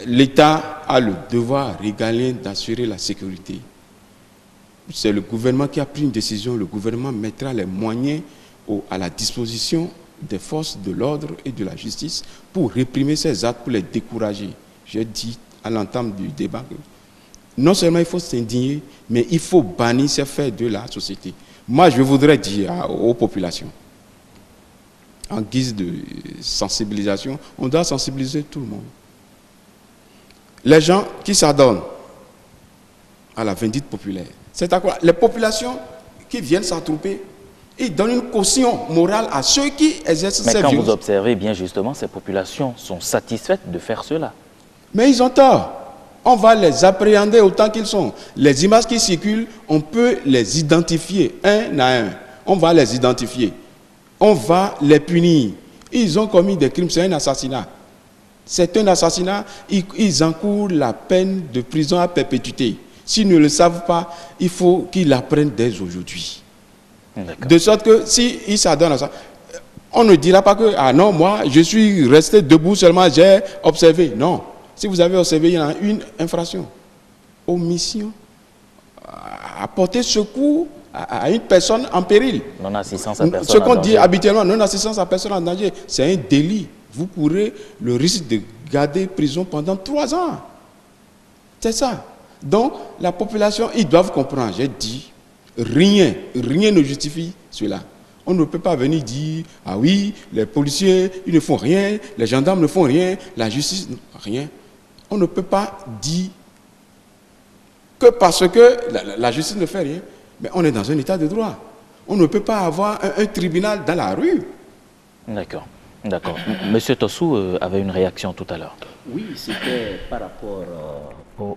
L'État a le devoir régalien d'assurer la sécurité. C'est le gouvernement qui a pris une décision. Le gouvernement mettra les moyens à la disposition des forces de l'ordre et de la justice pour réprimer ces actes, pour les décourager. J'ai dit à l'entame du débat que non seulement il faut s'indigner, mais il faut bannir ces faits de la société. Moi, je voudrais dire aux populations, en guise de sensibilisation, on doit sensibiliser tout le monde. Les gens qui s'adonnent à la vindicte populaire, c'est à quoi? Les populations qui viennent s'attrouper, ils donnent une caution morale à ceux qui exercent ces violences. Mais quand vous observez bien justement, ces populations sont satisfaites de faire cela. Mais ils ont tort. On va les appréhender autant qu'ils sont. Les images qui circulent, on peut les identifier un à un. On va les identifier. On va les punir. Ils ont commis des crimes, c'est un assassinat. C'est un assassinat, ils encourent la peine de prison à perpétuité. S'ils ne le savent pas, il faut qu'ils l'apprennent dès aujourd'hui. De sorte que s'ils s'adonnent à ça, on ne dira pas que, ah non, moi, je suis resté debout seulement, j'ai observé. Non. Si vous avez observé, il y a une infraction. Omission. Apporter secours à une personne en péril. Non-assistance à personne en danger. Ce qu'on dit habituellement, non-assistance à personne en danger, c'est un délit. Vous pourrez le risque de garder prison pendant 3 ans. C'est ça. Donc, la population, ils doivent comprendre. J'ai dit, rien ne justifie cela. On ne peut pas venir dire, ah oui, les policiers, ils ne font rien, les gendarmes ne font rien, la justice, rien. On ne peut pas dire que parce que la justice ne fait rien, mais on est dans un état de droit. On ne peut pas avoir un tribunal dans la rue. D'accord. D'accord. Monsieur Tossou avait une réaction tout à l'heure. Oui, c'était par rapport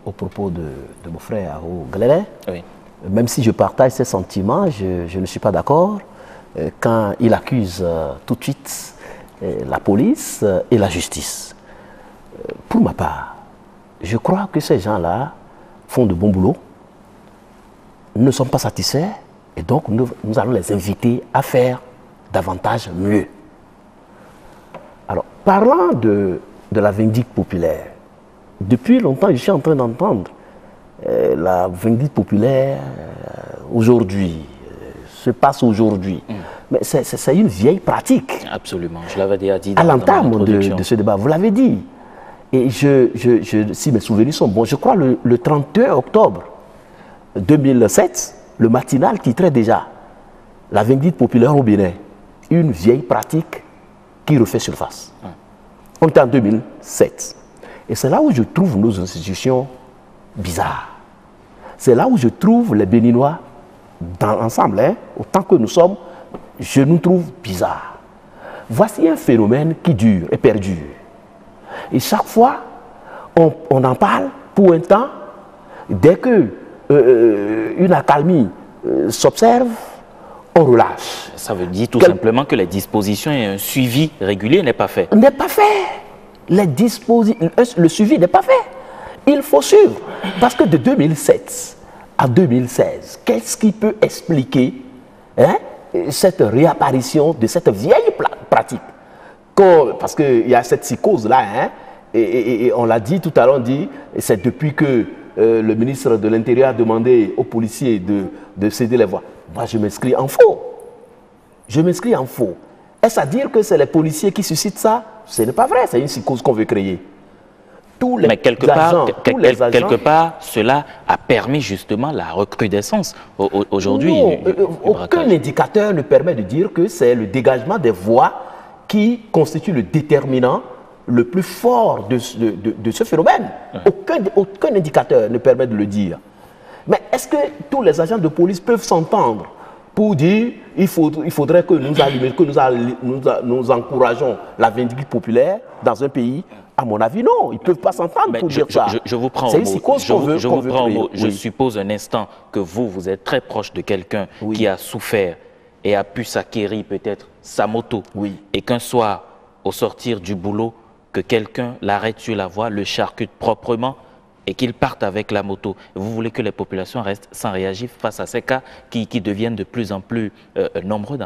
au propos de mon frère Haro Gléré. Oui. Même si je partage ses sentiments, je ne suis pas d'accord quand il accuse tout de suite la police et la justice. Pour ma part, je crois que ces gens-là font de bon boulot, ne sont pas satisfaits, et donc nous allons les inviter à faire davantage mieux. Alors, parlant de la vindicte populaire, depuis longtemps, je suis en train d'entendre la vindicte populaire aujourd'hui, se passe aujourd'hui. Mais c'est une vieille pratique. Absolument, je l'avais déjà dit. À l'entame de ce débat, vous l'avez dit. Et si mes souvenirs sont bons, je crois le 31 octobre 2007, le matinal titrait déjà la vindicte populaire au Bénin, une vieille pratique qui refait surface. On était en 2007. Et c'est là où je trouve nos institutions bizarres. C'est là où je trouve les Béninois, dans l'ensemble, autant que nous sommes, je nous trouve bizarres. Voici un phénomène qui dure et perdure. Et chaque fois, on en parle pour un temps. Dès que une accalmie s'observe, on relâche. Ça veut dire tout simplement que les dispositions et un suivi régulier n'est pas fait. N'est pas fait. Le suivi n'est pas fait. Il faut suivre. Parce que de 2007 à 2016, qu'est-ce qui peut expliquer cette réapparition de cette vieille pratique? Parce qu'il y a cette psychose-là, et on l'a dit tout à l'heure, c'est depuis que le ministre de l'Intérieur a demandé aux policiers de céder les voies. Moi, je m'inscris en faux. Je m'inscris en faux. Est-ce à dire que c'est les policiers qui suscitent ça? Ce n'est pas vrai, c'est une psychose qu'on veut créer. Mais quelque part, cela a permis justement la recrudescence aujourd'hui. Aucun indicateur ne permet de dire que c'est le dégagement des voies qui constitue le déterminant le plus fort de ce phénomène. Aucun indicateur ne permet de le dire. Mais est-ce que tous les agents de police peuvent s'entendre pour dire il faudrait que nous encourageons la vindicte populaire dans un pays? À mon avis, non. Ils ne peuvent pas s'entendre pour dire ça. Je vous prends au mot. Je suppose un instant que vous êtes très proche de quelqu'un qui a souffert et a pu s'acquérir peut-être sa moto. Et qu'un soir, au sortir du boulot, que quelqu'un l'arrête sur la voie, le charcute proprement et qu'ils partent avec la moto. Vous voulez que les populations restent sans réagir face à ces cas qui deviennent de plus en plus nombreux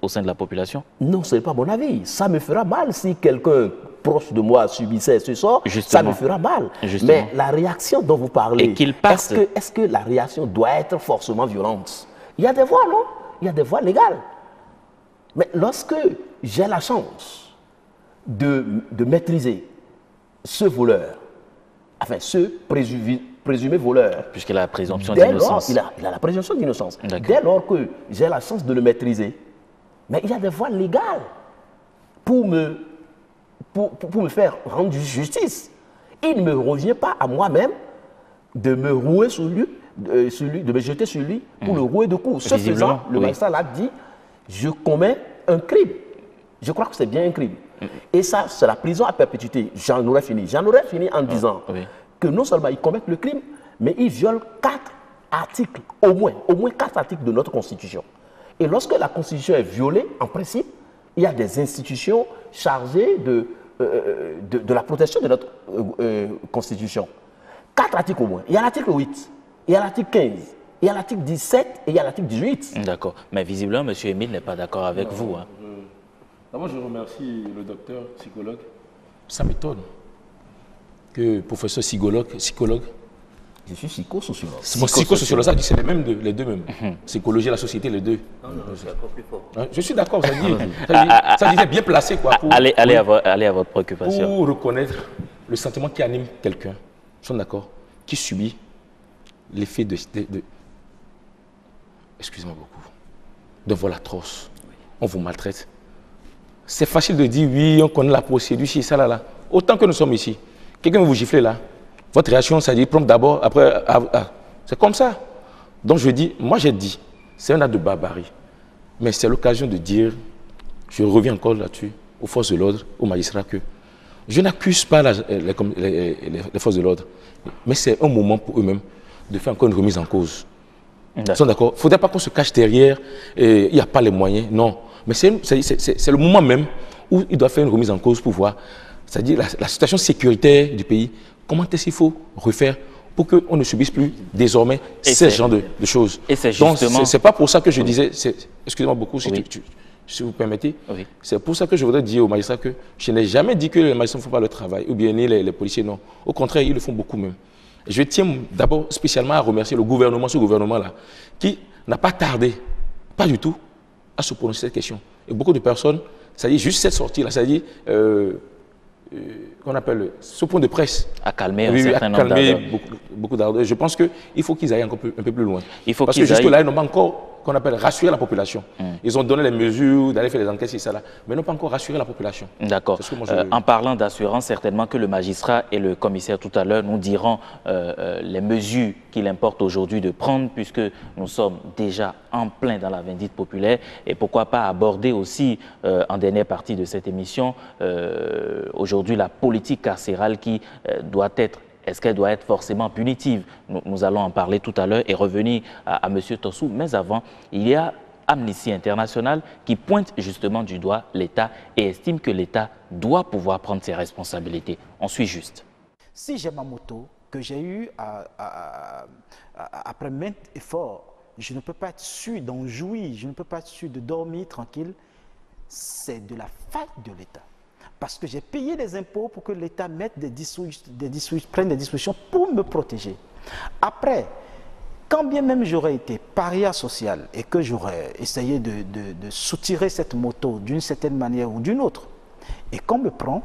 au sein de la population? Non, ce n'est pas mon avis. Ça me fera mal si quelqu'un proche de moi subissait ce sort. Justement. Ça me fera mal. Justement. Mais la réaction dont vous parlez, Et qu'ils partent. est-ce que la réaction doit être forcément violente? Il y a des voies, non? Il y a des voies légales. Mais lorsque j'ai la chance de maîtriser ce voleur, enfin ce présumé voleur, puisqu'il a la présomption dès d'innocence. lors, il a la présomption d'innocence. Dès lors que j'ai la chance de le maîtriser, mais il y a des voies légales pour me faire rendre justice. Il ne me revient pas à moi-même de me rouer sur lui, de me jeter sur lui pour le rouer de coups. Ce faisant, le magistrat l'a dit, je commets un crime. Je crois que c'est bien un crime. Et ça, c'est la prison à perpétuité. J'en aurais fini. J'en aurais fini en disant que non seulement ils commettent le crime, mais ils violent 4 articles, au moins 4 articles de notre Constitution. Et lorsque la Constitution est violée, en principe, il y a des institutions chargées de la protection de notre Constitution. 4 articles au moins. Il y a l'article 8, il y a l'article 15, il y a l'article 17 et il y a l'article 18. D'accord. Mais visiblement, M. Émile n'est pas d'accord avec vous. Hein. D'abord, je remercie le docteur psychologue. Ça m'étonne que professeur psychologue, je suis psychosociologue. Psychosociologue, ça dit c'est les deux mêmes. Psychologie et la société, les deux. Non, c'est encore plus fort. Je suis d'accord, ça dit bien placé. Quoi, allez à votre préoccupation. Pour reconnaître le sentiment qui anime quelqu'un, je suis d'accord, qui subit l'effet de excusez-moi beaucoup, de vol atroce. On vous maltraite. C'est facile de dire oui, on connaît la procédure, ici, ça, là. Autant que nous sommes ici, quelqu'un vous gifler là, votre réaction, ça dit prompt d'abord, après, c'est comme ça. Donc je dis, moi j'ai dit, c'est un acte de barbarie. Mais c'est l'occasion de dire, je reviens encore là-dessus, aux forces de l'ordre, aux magistrats, que je n'accuse pas les forces de l'ordre, mais c'est un moment pour eux-mêmes de faire encore une remise en cause. Ils sont d'accord. Il ne faudrait pas qu'on se cache derrière, il n'y a pas les moyens, non. Mais c'est le moment même où il doit faire une remise en cause pour voir, c'est-à-dire la situation sécuritaire du pays, comment est-ce qu'il faut refaire pour qu'on ne subisse plus désormais ce genre de choses. Et c'est justement... Donc, c'est pas pour ça que je disais, excusez-moi beaucoup si vous permettez, c'est pour ça que je voudrais dire aux magistrats que je n'ai jamais dit que les magistrats ne font pas le travail, ou bien ni les policiers, non. Au contraire, ils le font beaucoup même. Je tiens d'abord spécialement à remercier le gouvernement, ce gouvernement-là, qui n'a pas tardé, pas du tout, à se prononcer cette question. Et beaucoup de personnes, ça dit juste cette sortie-là, ça dit, qu'on appelle ce point de presse. À calmer un certain nombre d'ardeurs. Beaucoup d'ardeurs. Je pense qu'il faut qu'ils aillent encore un peu plus loin. Parce que jusque-là, ils n'ont pas encore, qu'on appelle, rassurer la population. Ils ont donné les mesures d'aller faire les enquêtes, et ça là, mais n'ont pas encore rassuré la population. D'accord. En parlant d'assurance, certainement que le magistrat et le commissaire tout à l'heure nous diront les mesures qu'il importe aujourd'hui de prendre, puisque nous sommes déjà en plein dans la vindicte populaire, et pourquoi pas aborder aussi, en dernière partie de cette émission, aujourd'hui la politique carcérale qui doit être. Est-ce qu'elle doit être forcément punitive? Nous allons en parler tout à l'heure et revenir à M. Tossou. Mais avant, il y a Amnesty International qui pointe justement du doigt l'État et estime que l'État doit pouvoir prendre ses responsabilités. On suit juste. Si j'ai ma moto, que j'ai eu après maintes efforts, je ne peux pas être sûr d'en jouir, je ne peux pas être sûr de dormir tranquille, c'est de la faute de l'État. Parce que j'ai payé des impôts pour que l'État prenne des dispositions pour me protéger. Après, quand bien même j'aurais été paria social et que j'aurais essayé de soutirer cette moto d'une certaine manière ou d'une autre, et qu'on me prend,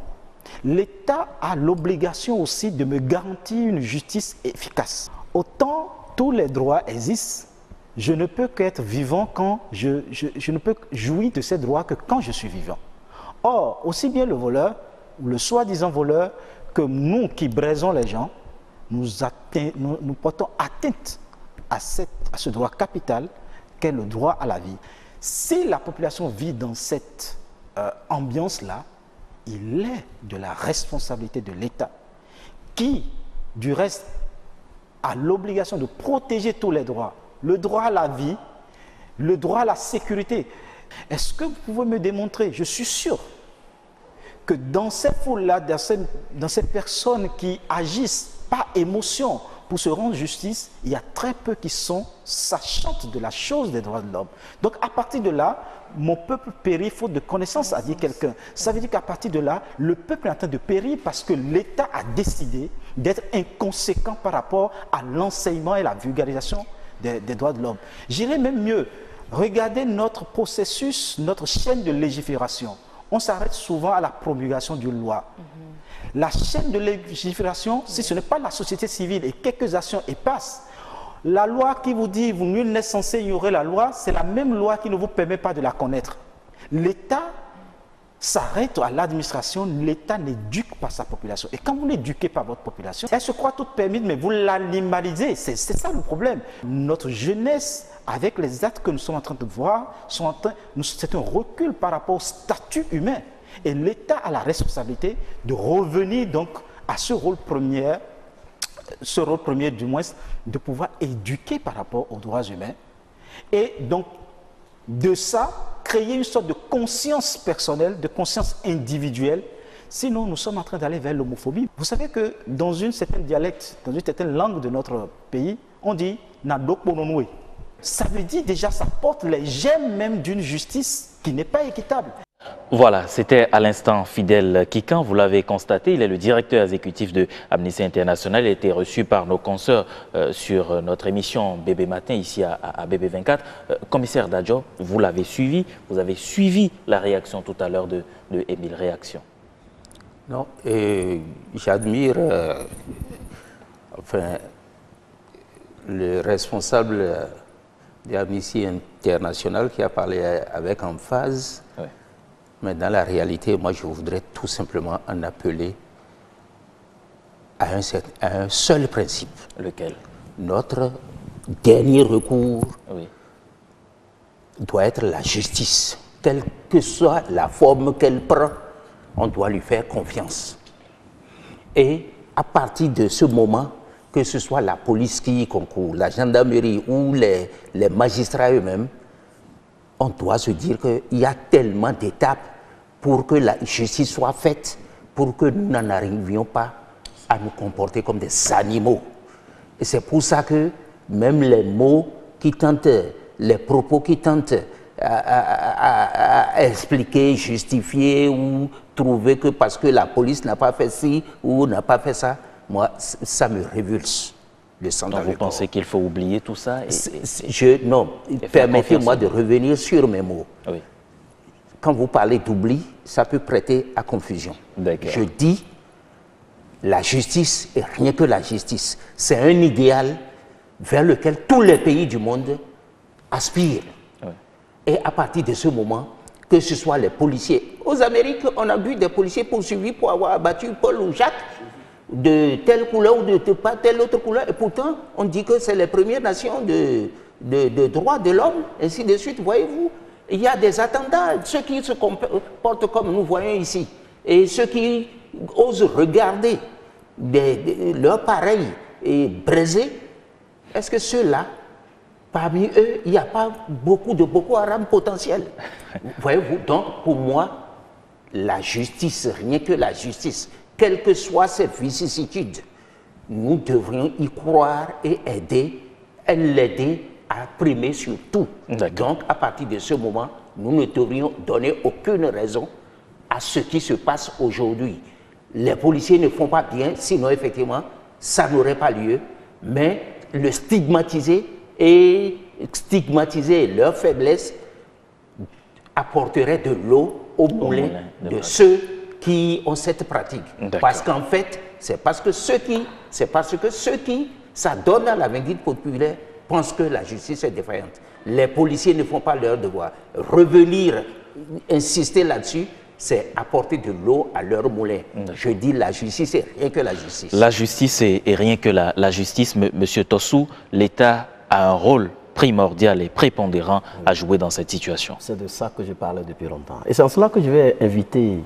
l'État a l'obligation aussi de me garantir une justice efficace. Autant tous les droits existent, je ne peux qu'être vivant quand je ne peux jouir de ces droits que quand je suis vivant. Or, aussi bien le voleur, ou le soi-disant voleur, que nous qui braisons les gens, nous portons atteinte à ce droit capital qu'est le droit à la vie. Si la population vit dans cette ambiance-là, il est de la responsabilité de l'État qui, du reste, a l'obligation de protéger tous les droits. Le droit à la vie, le droit à la sécurité. Est-ce que vous pouvez me démontrer, je suis sûr, que dans cette foule-là, dans ces personnes qui agissent par émotion, pour se rendre justice, il y a très peu qui sont sachantes de la chose des droits de l'homme. Donc à partir de là, mon peuple périt faute de connaissance, a dit quelqu'un. Ça veut dire qu'à partir de là, le peuple est en train de périr parce que l'État a décidé d'être inconséquent par rapport à l'enseignement et la vulgarisation des droits de l'homme. J'irais même mieux, regardez notre processus, notre chaîne de légifération. On s'arrête souvent à la promulgation d'une loi. La chaîne de légifération, si ce n'est pas la société civile et quelques actions et passent, la loi qui vous dit vous nul n'est censé ignorer la loi, c'est la même loi qui ne vous permet pas de la connaître. L'État s'arrête à l'administration, l'État n'éduque pas sa population. Et quand vous l'éduquez pas votre population, elle se croit toute permise, mais vous l'animalisez. C'est ça le problème. Notre jeunesse, avec les actes que nous sommes en train de voir, c'est un recul par rapport au statut humain. Et l'État a la responsabilité de revenir donc à ce rôle premier du moins, de pouvoir éduquer par rapport aux droits humains. Et donc, de ça, créer une sorte de conscience personnelle, de conscience individuelle. Sinon, nous sommes en train d'aller vers l'homophobie. Vous savez que dans une certaine dialecte, dans une certaine langue de notre pays, on dit « nadokpononoué ». Ça veut dire déjà, ça porte les germes même d'une justice qui n'est pas équitable. Voilà, c'était à l'instant Fidèle Kikan, vous l'avez constaté, il est le directeur exécutif de Amnesty International, il a été reçu par nos consoeurs sur notre émission Bébé Matin ici à Bébé 24. Commissaire Dadjo, vous l'avez suivi, vous avez suivi la réaction tout à l'heure de Émile Réaction. Non, j'admire enfin, le responsable d'Amnesty International qui a parlé avec emphase. Oui. Mais dans la réalité, moi, je voudrais tout simplement en appeler à un seul principe. Lequel? Notre dernier recours oui. doit être la justice. Quelle que soit la forme qu'elle prend, on doit lui faire confiance. Et à partir de ce moment, que ce soit la police qui y concourt, la gendarmerie ou les magistrats eux-mêmes, on doit se dire qu'il y a tellement d'étapes pour que la justice soit faite, pour que nous n'en arrivions pas à nous comporter comme des animaux. Et c'est pour ça que même les mots qui tentent, les propos qui tentent à expliquer, justifier ou trouver que parce que la police n'a pas fait ci ou n'a pas fait ça, moi, ça me révulse. Donc vous pensez qu'il faut oublier tout ça Non, permettez-moi de revenir sur mes mots. Oui. Quand vous parlez d'oubli, ça peut prêter à confusion. Je dis, la justice et rien que la justice, c'est un idéal vers lequel tous les pays du monde aspirent. Oui. Et à partir de ce moment, que ce soit les policiers, aux Amériques, on a vu des policiers poursuivis pour avoir abattu Paul ou Jacques, de telle couleur ou de pas telle autre couleur, et pourtant on dit que c'est les Premières Nations de droits de l'homme, ainsi de suite. Voyez-vous, il y a des attentats, ceux qui se comportent comme nous voyons ici, et ceux qui osent regarder leurs pareils et brisés, est-ce que ceux-là, parmi eux, il n'y a pas beaucoup de Boko Haram potentiels? Voyez-vous, donc pour moi, la justice, rien que la justice, quelles que soient ses vicissitudes, nous devrions y croire et l'aider à primer sur tout. Donc, à partir de ce moment, nous ne devrions donner aucune raison à ce qui se passe aujourd'hui. Les policiers ne font pas bien, sinon, effectivement, ça n'aurait pas lieu, mais le stigmatiser et stigmatiser leur faiblesse apporterait de l'eau au moulin de ceux qui ont cette pratique. Parce qu'en fait, c'est parce que ceux qui s'adonnent à la vindicte populaire pensent que la justice est défaillante. Les policiers ne font pas leur devoir. Revenir, insister là-dessus, c'est apporter de l'eau à leur moulin. Je dis la justice et rien que la justice. La justice et rien que la justice. Monsieur Tossou, l'État a un rôle primordial et prépondérant à jouer dans cette situation. C'est de ça que je parlais depuis longtemps. Et c'est en cela que je vais inviter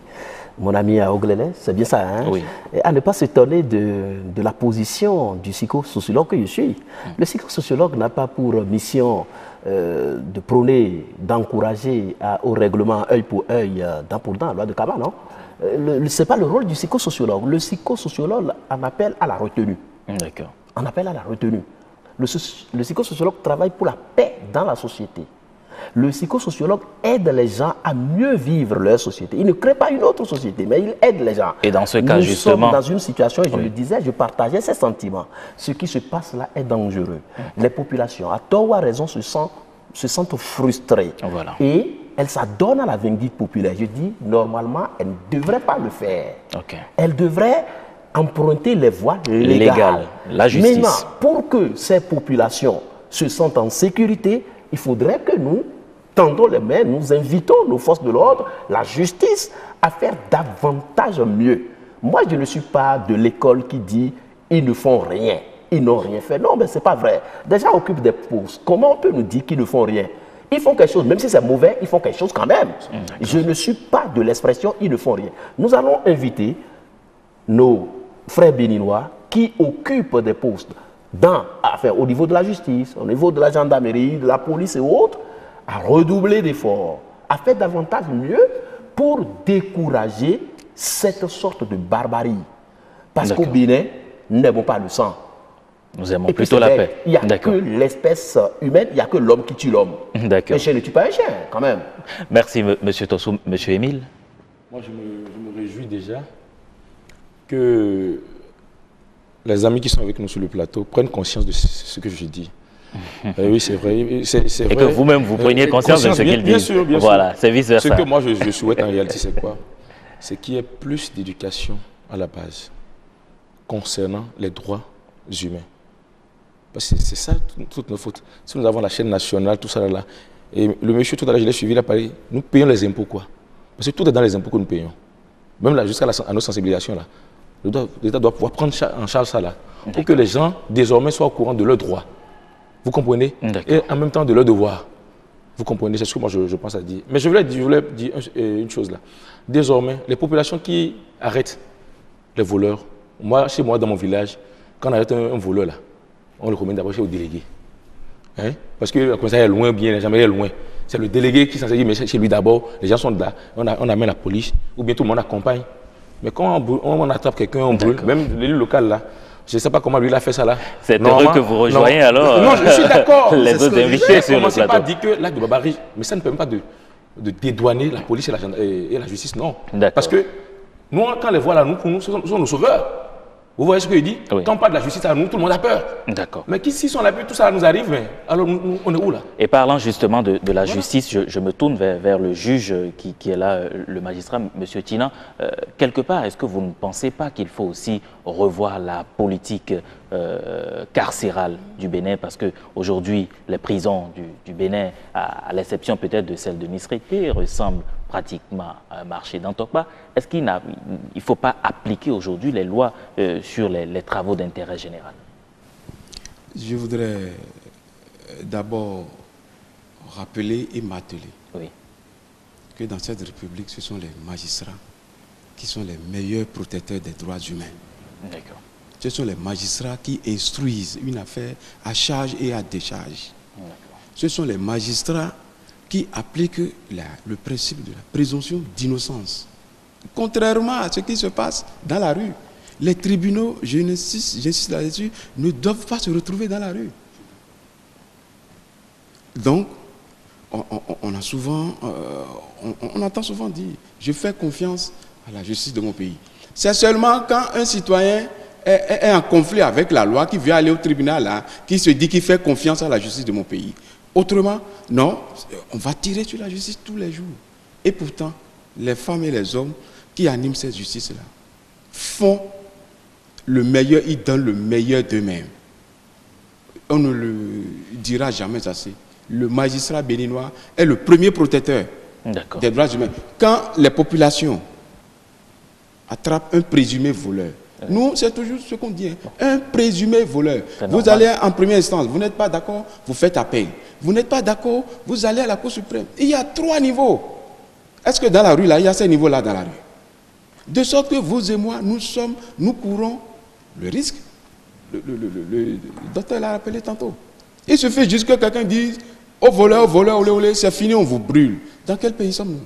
mon ami Aoglele, c'est bien ça, hein? Oui. Et à ne pas s'étonner de la position du psychosociologue que je suis. Le psychosociologue n'a pas pour mission de prôner, d'encourager au règlement œil pour œil, dent pour dent, loi de Kama, non? Ce n'est pas le rôle du psychosociologue. Le psychosociologue en appelle à la retenue. D'accord. On appelle à la retenue. Le psychosociologue travaille pour la paix dans la société. Le psychosociologue aide les gens à mieux vivre leur société. Il ne crée pas une autre société, mais il aide les gens. Et dans ce cas, nous justement... sommes dans une situation, et je le disais, je partageais ces sentiments. Ce qui se passe là est dangereux. Les populations, à tort ou à raison, se sentent frustrées. Voilà. Et elles s'adonnent à la vindicte populaire. Je dis, normalement, elles ne devraient pas le faire. Okay. Elles devraient emprunter les voies légales. La justice. Maintenant, pour que ces populations se sentent en sécurité, il faudrait que nous tendons les mains, nous invitons nos forces de l'ordre, la justice, à faire davantage mieux. Moi, je ne suis pas de l'école qui dit « ils ne font rien, ils n'ont rien fait ». Non, mais ce n'est pas vrai. Déjà, on occupe des postes. Comment on peut nous dire qu'ils ne font rien? Ils font quelque chose, même si c'est mauvais, ils font quelque chose quand même. Je ne suis pas de l'expression « ils ne font rien ». Nous allons inviter nos frères béninois qui occupent des postes au niveau de la justice, au niveau de la gendarmerie, de la police et autres, à redoubler d'efforts, à faire davantage mieux pour décourager cette sorte de barbarie. Parce qu'au Bénin, nous n'aimons pas le sang. Nous aimons plutôt la paix. Il n'y a que l'espèce humaine, il n'y a que l'homme qui tue l'homme. Un chien ne tue pas un chien, quand même. Merci, M. Tossou. M. Émile? Moi, je me réjouis déjà que les amis qui sont avec nous sur le plateau prennent conscience de ce que je dis. Oui, c'est vrai. Et que vous-même, vous preniez conscience de ce qu'il dit. Bien sûr, bien sûr. Voilà, c'est vice-versa. Ce que moi, je souhaite en réalité, c'est quoi? C'est qu'il y ait plus d'éducation à la base concernant les droits humains. Parce que c'est ça toutes nos fautes. Si nous avons la chaîne nationale, tout ça là, et le monsieur tout à l'heure, je l'ai suivi, il a parlé, nous payons les impôts quoi? Parce que tout est dans les impôts que nous payons. Même là, jusqu'à nos sensibilisations là. L'État doit pouvoir prendre en charge ça là, pour que les gens désormais soient au courant de leurs droits. Vous comprenez? Et en même temps de leurs devoirs. Vous comprenez? C'est ce que moi je pense à dire. Mais je voulais dire une chose là. Désormais, les populations qui arrêtent les voleurs, chez moi dans mon village, quand on arrête un voleur là, on le remet d'abord au délégué. Hein? Parce que le commissariat est loin, bien, les gendarmerie est loin. C'est le délégué qui s'en dit, mais chez lui d'abord, les gens sont là, on amène la police, ou bien tout le monde accompagne. Mais quand on attrape quelqu'un, on brûle, même l'élu local là, je ne sais pas comment lui il a fait ça là. C'est heureux que vous rejoignez alors non, je suis d'accord. Les autres invités sur le plateau. Pas dire que l'acte de barbarie, mais ça ne permet pas de dédouaner la police et la justice, non. Parce que nous, quand on les voit là, nous sont nos sauveurs. Vous voyez ce que je dis? Oui. Quand on parle de la justice, à nous, tout le monde a peur. D'accord. Mais s'ils sont là, tout ça nous arrive, mais alors on est où là? Et parlant justement de la justice, je me tourne vers le juge qui est là, le magistrat, M. Tina. Quelque part, est-ce que vous ne pensez pas qu'il faut aussi revoir la politique carcérale du Bénin? Parce qu'aujourd'hui, les prisons du Bénin, à l'exception peut-être de celle de Misrité, ressemblent pratiquement à un marché d'Antokpa. Est-ce qu'il ne faut pas appliquer aujourd'hui les lois sur les travaux d'intérêt général? Je voudrais d'abord rappeler et m'atteler que dans cette République, ce sont les magistrats qui sont les meilleurs protecteurs des droits humains. D'accord. Ce sont les magistrats qui instruisent une affaire à charge et à décharge. Ce sont les magistrats qui appliquent le principe de la présomption d'innocence. Contrairement à ce qui se passe dans la rue, les tribunaux, j'insiste là-dessus, ne doivent pas se retrouver dans la rue. Donc, on entend souvent dire, je fais confiance à la justice de mon pays. C'est seulement quand un citoyen est en conflit avec la loi, qui vient aller au tribunal, là, qui se dit qu'il fait confiance à la justice de mon pays. Autrement, non, on va tirer sur la justice tous les jours. Et pourtant, les femmes et les hommes qui animent cette justice-là font le meilleur, ils donnent le meilleur d'eux-mêmes. On ne le dira jamais assez. Le magistrat béninois est le premier protecteur des droits humains. Quand les populations attrapent un présumé voleur, nous, c'est toujours ce qu'on dit, un présumé voleur. Vous allez en première instance, vous n'êtes pas d'accord, vous faites appel. Vous n'êtes pas d'accord, vous allez à la Cour suprême. Il y a 3 niveaux. Est-ce que dans la rue, là, il y a ces niveaux-là dans la rue? De sorte que vous et moi, nous courons le risque. Le docteur l'a rappelé tantôt. Il suffit juste que quelqu'un dise, oh voleur, olé, olé, c'est fini, on vous brûle. Dans quel pays sommes-nous?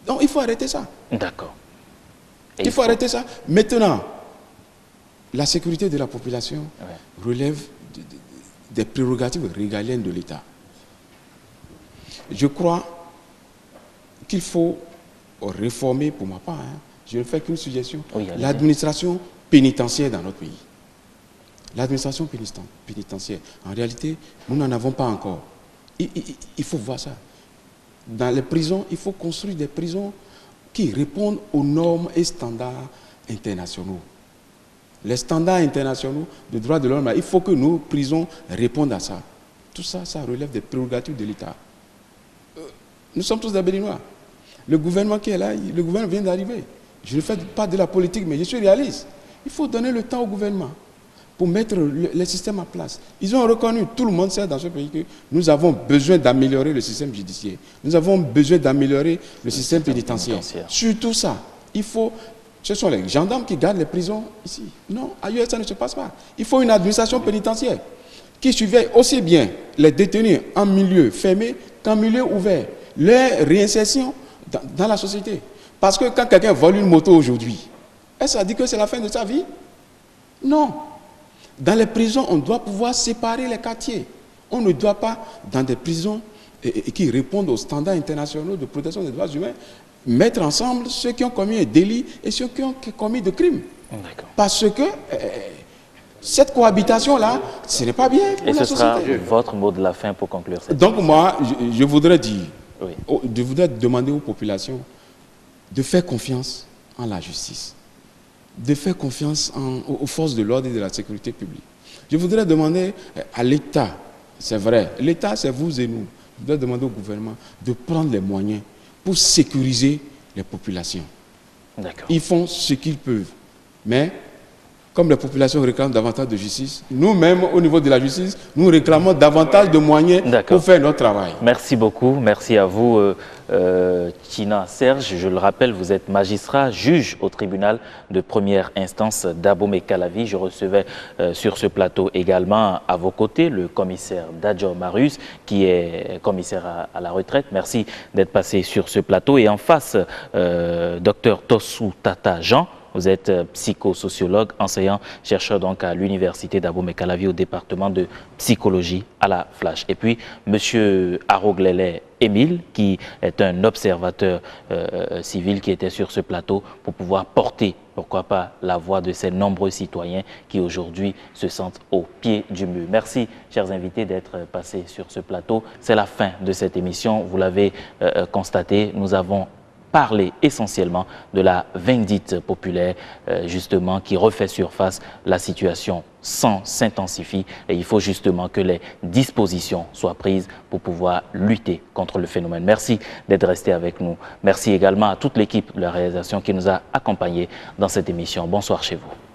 Donc il faut arrêter ça. D'accord. Il faut arrêter ça. Maintenant, la sécurité de la population relève des prérogatives régaliennes de l'État. Je crois qu'il faut réformer, pour ma part, je ne fais qu'une suggestion, l'administration pénitentiaire dans notre pays. L'administration pénitentiaire, en réalité, nous n'en avons pas encore. Il faut voir ça. Dans les prisons, il faut construire des prisons qui répondent aux normes et standards internationaux. Les standards internationaux de droits de l'homme, il faut que nos prisons répondent à ça. Tout ça, ça relève des prérogatives de l'État. Nous sommes tous des Béninois. Le gouvernement qui est là, le gouvernement vient d'arriver. Je ne fais pas de la politique, mais je suis réaliste. Il faut donner le temps au gouvernement pour mettre les systèmes en place. Ils ont reconnu, tout le monde sait dans ce pays que nous avons besoin d'améliorer le système judiciaire. Nous avons besoin d'améliorer le système pénitentiaire. Surtout ça, il faut... Ce sont les gendarmes qui gardent les prisons ici. Non, ailleurs ça ne se passe pas. Il faut une administration pénitentiaire qui surveille aussi bien les détenus en milieu fermé qu'en milieu ouvert. Leur réinsertion dans la société. Parce que quand quelqu'un vole une moto aujourd'hui, est-ce que ça dit que c'est la fin de sa vie? Non. Dans les prisons, on doit pouvoir séparer les quartiers. On ne doit pas, dans des prisons qui répondent aux standards internationaux de protection des droits humains, mettre ensemble ceux qui ont commis un délit et ceux qui ont commis des crimes. Parce que cette cohabitation-là, ce n'est pas bien pour la société. Et ce sera votre mot de la fin pour conclure cette Donc moi, je voudrais dire, je voudrais demander aux populations de faire confiance en la justice, de faire confiance aux forces de l'ordre et de la sécurité publique. Je voudrais demander à l'État, c'est vrai, l'État c'est vous et nous, je voudrais demander au gouvernement de prendre les moyens pour sécuriser les populations. Ils font ce qu'ils peuvent. Mais, comme les populations réclament davantage de justice, nous-mêmes, au niveau de la justice, nous réclamons davantage de moyens pour faire notre travail. Merci beaucoup. Merci à vous, Tina Serge. Je le rappelle, vous êtes magistrat, juge au tribunal de première instance d'Abomey-Calavi. Je recevais sur ce plateau également à vos côtés le commissaire Dadjor Marius, qui est commissaire à la retraite. Merci d'être passé sur ce plateau. Et en face, docteur Tossou Tata Jean. Vous êtes psychosociologue, enseignant, chercheur donc à l'université d'Abomey-Calavi au département de psychologie à la Flash. Et puis, M. Aroglele Émile, qui est un observateur civil qui était sur ce plateau pour pouvoir porter, pourquoi pas, la voix de ces nombreux citoyens qui aujourd'hui se sentent au pied du mur. Merci, chers invités, d'être passés sur ce plateau. C'est la fin de cette émission. Vous l'avez constaté, nous avons parler essentiellement de la vindicte populaire, justement, qui refait surface. La situation s'intensifie et il faut justement que les dispositions soient prises pour pouvoir lutter contre le phénomène. Merci d'être resté avec nous. Merci également à toute l'équipe de la réalisation qui nous a accompagnés dans cette émission. Bonsoir chez vous.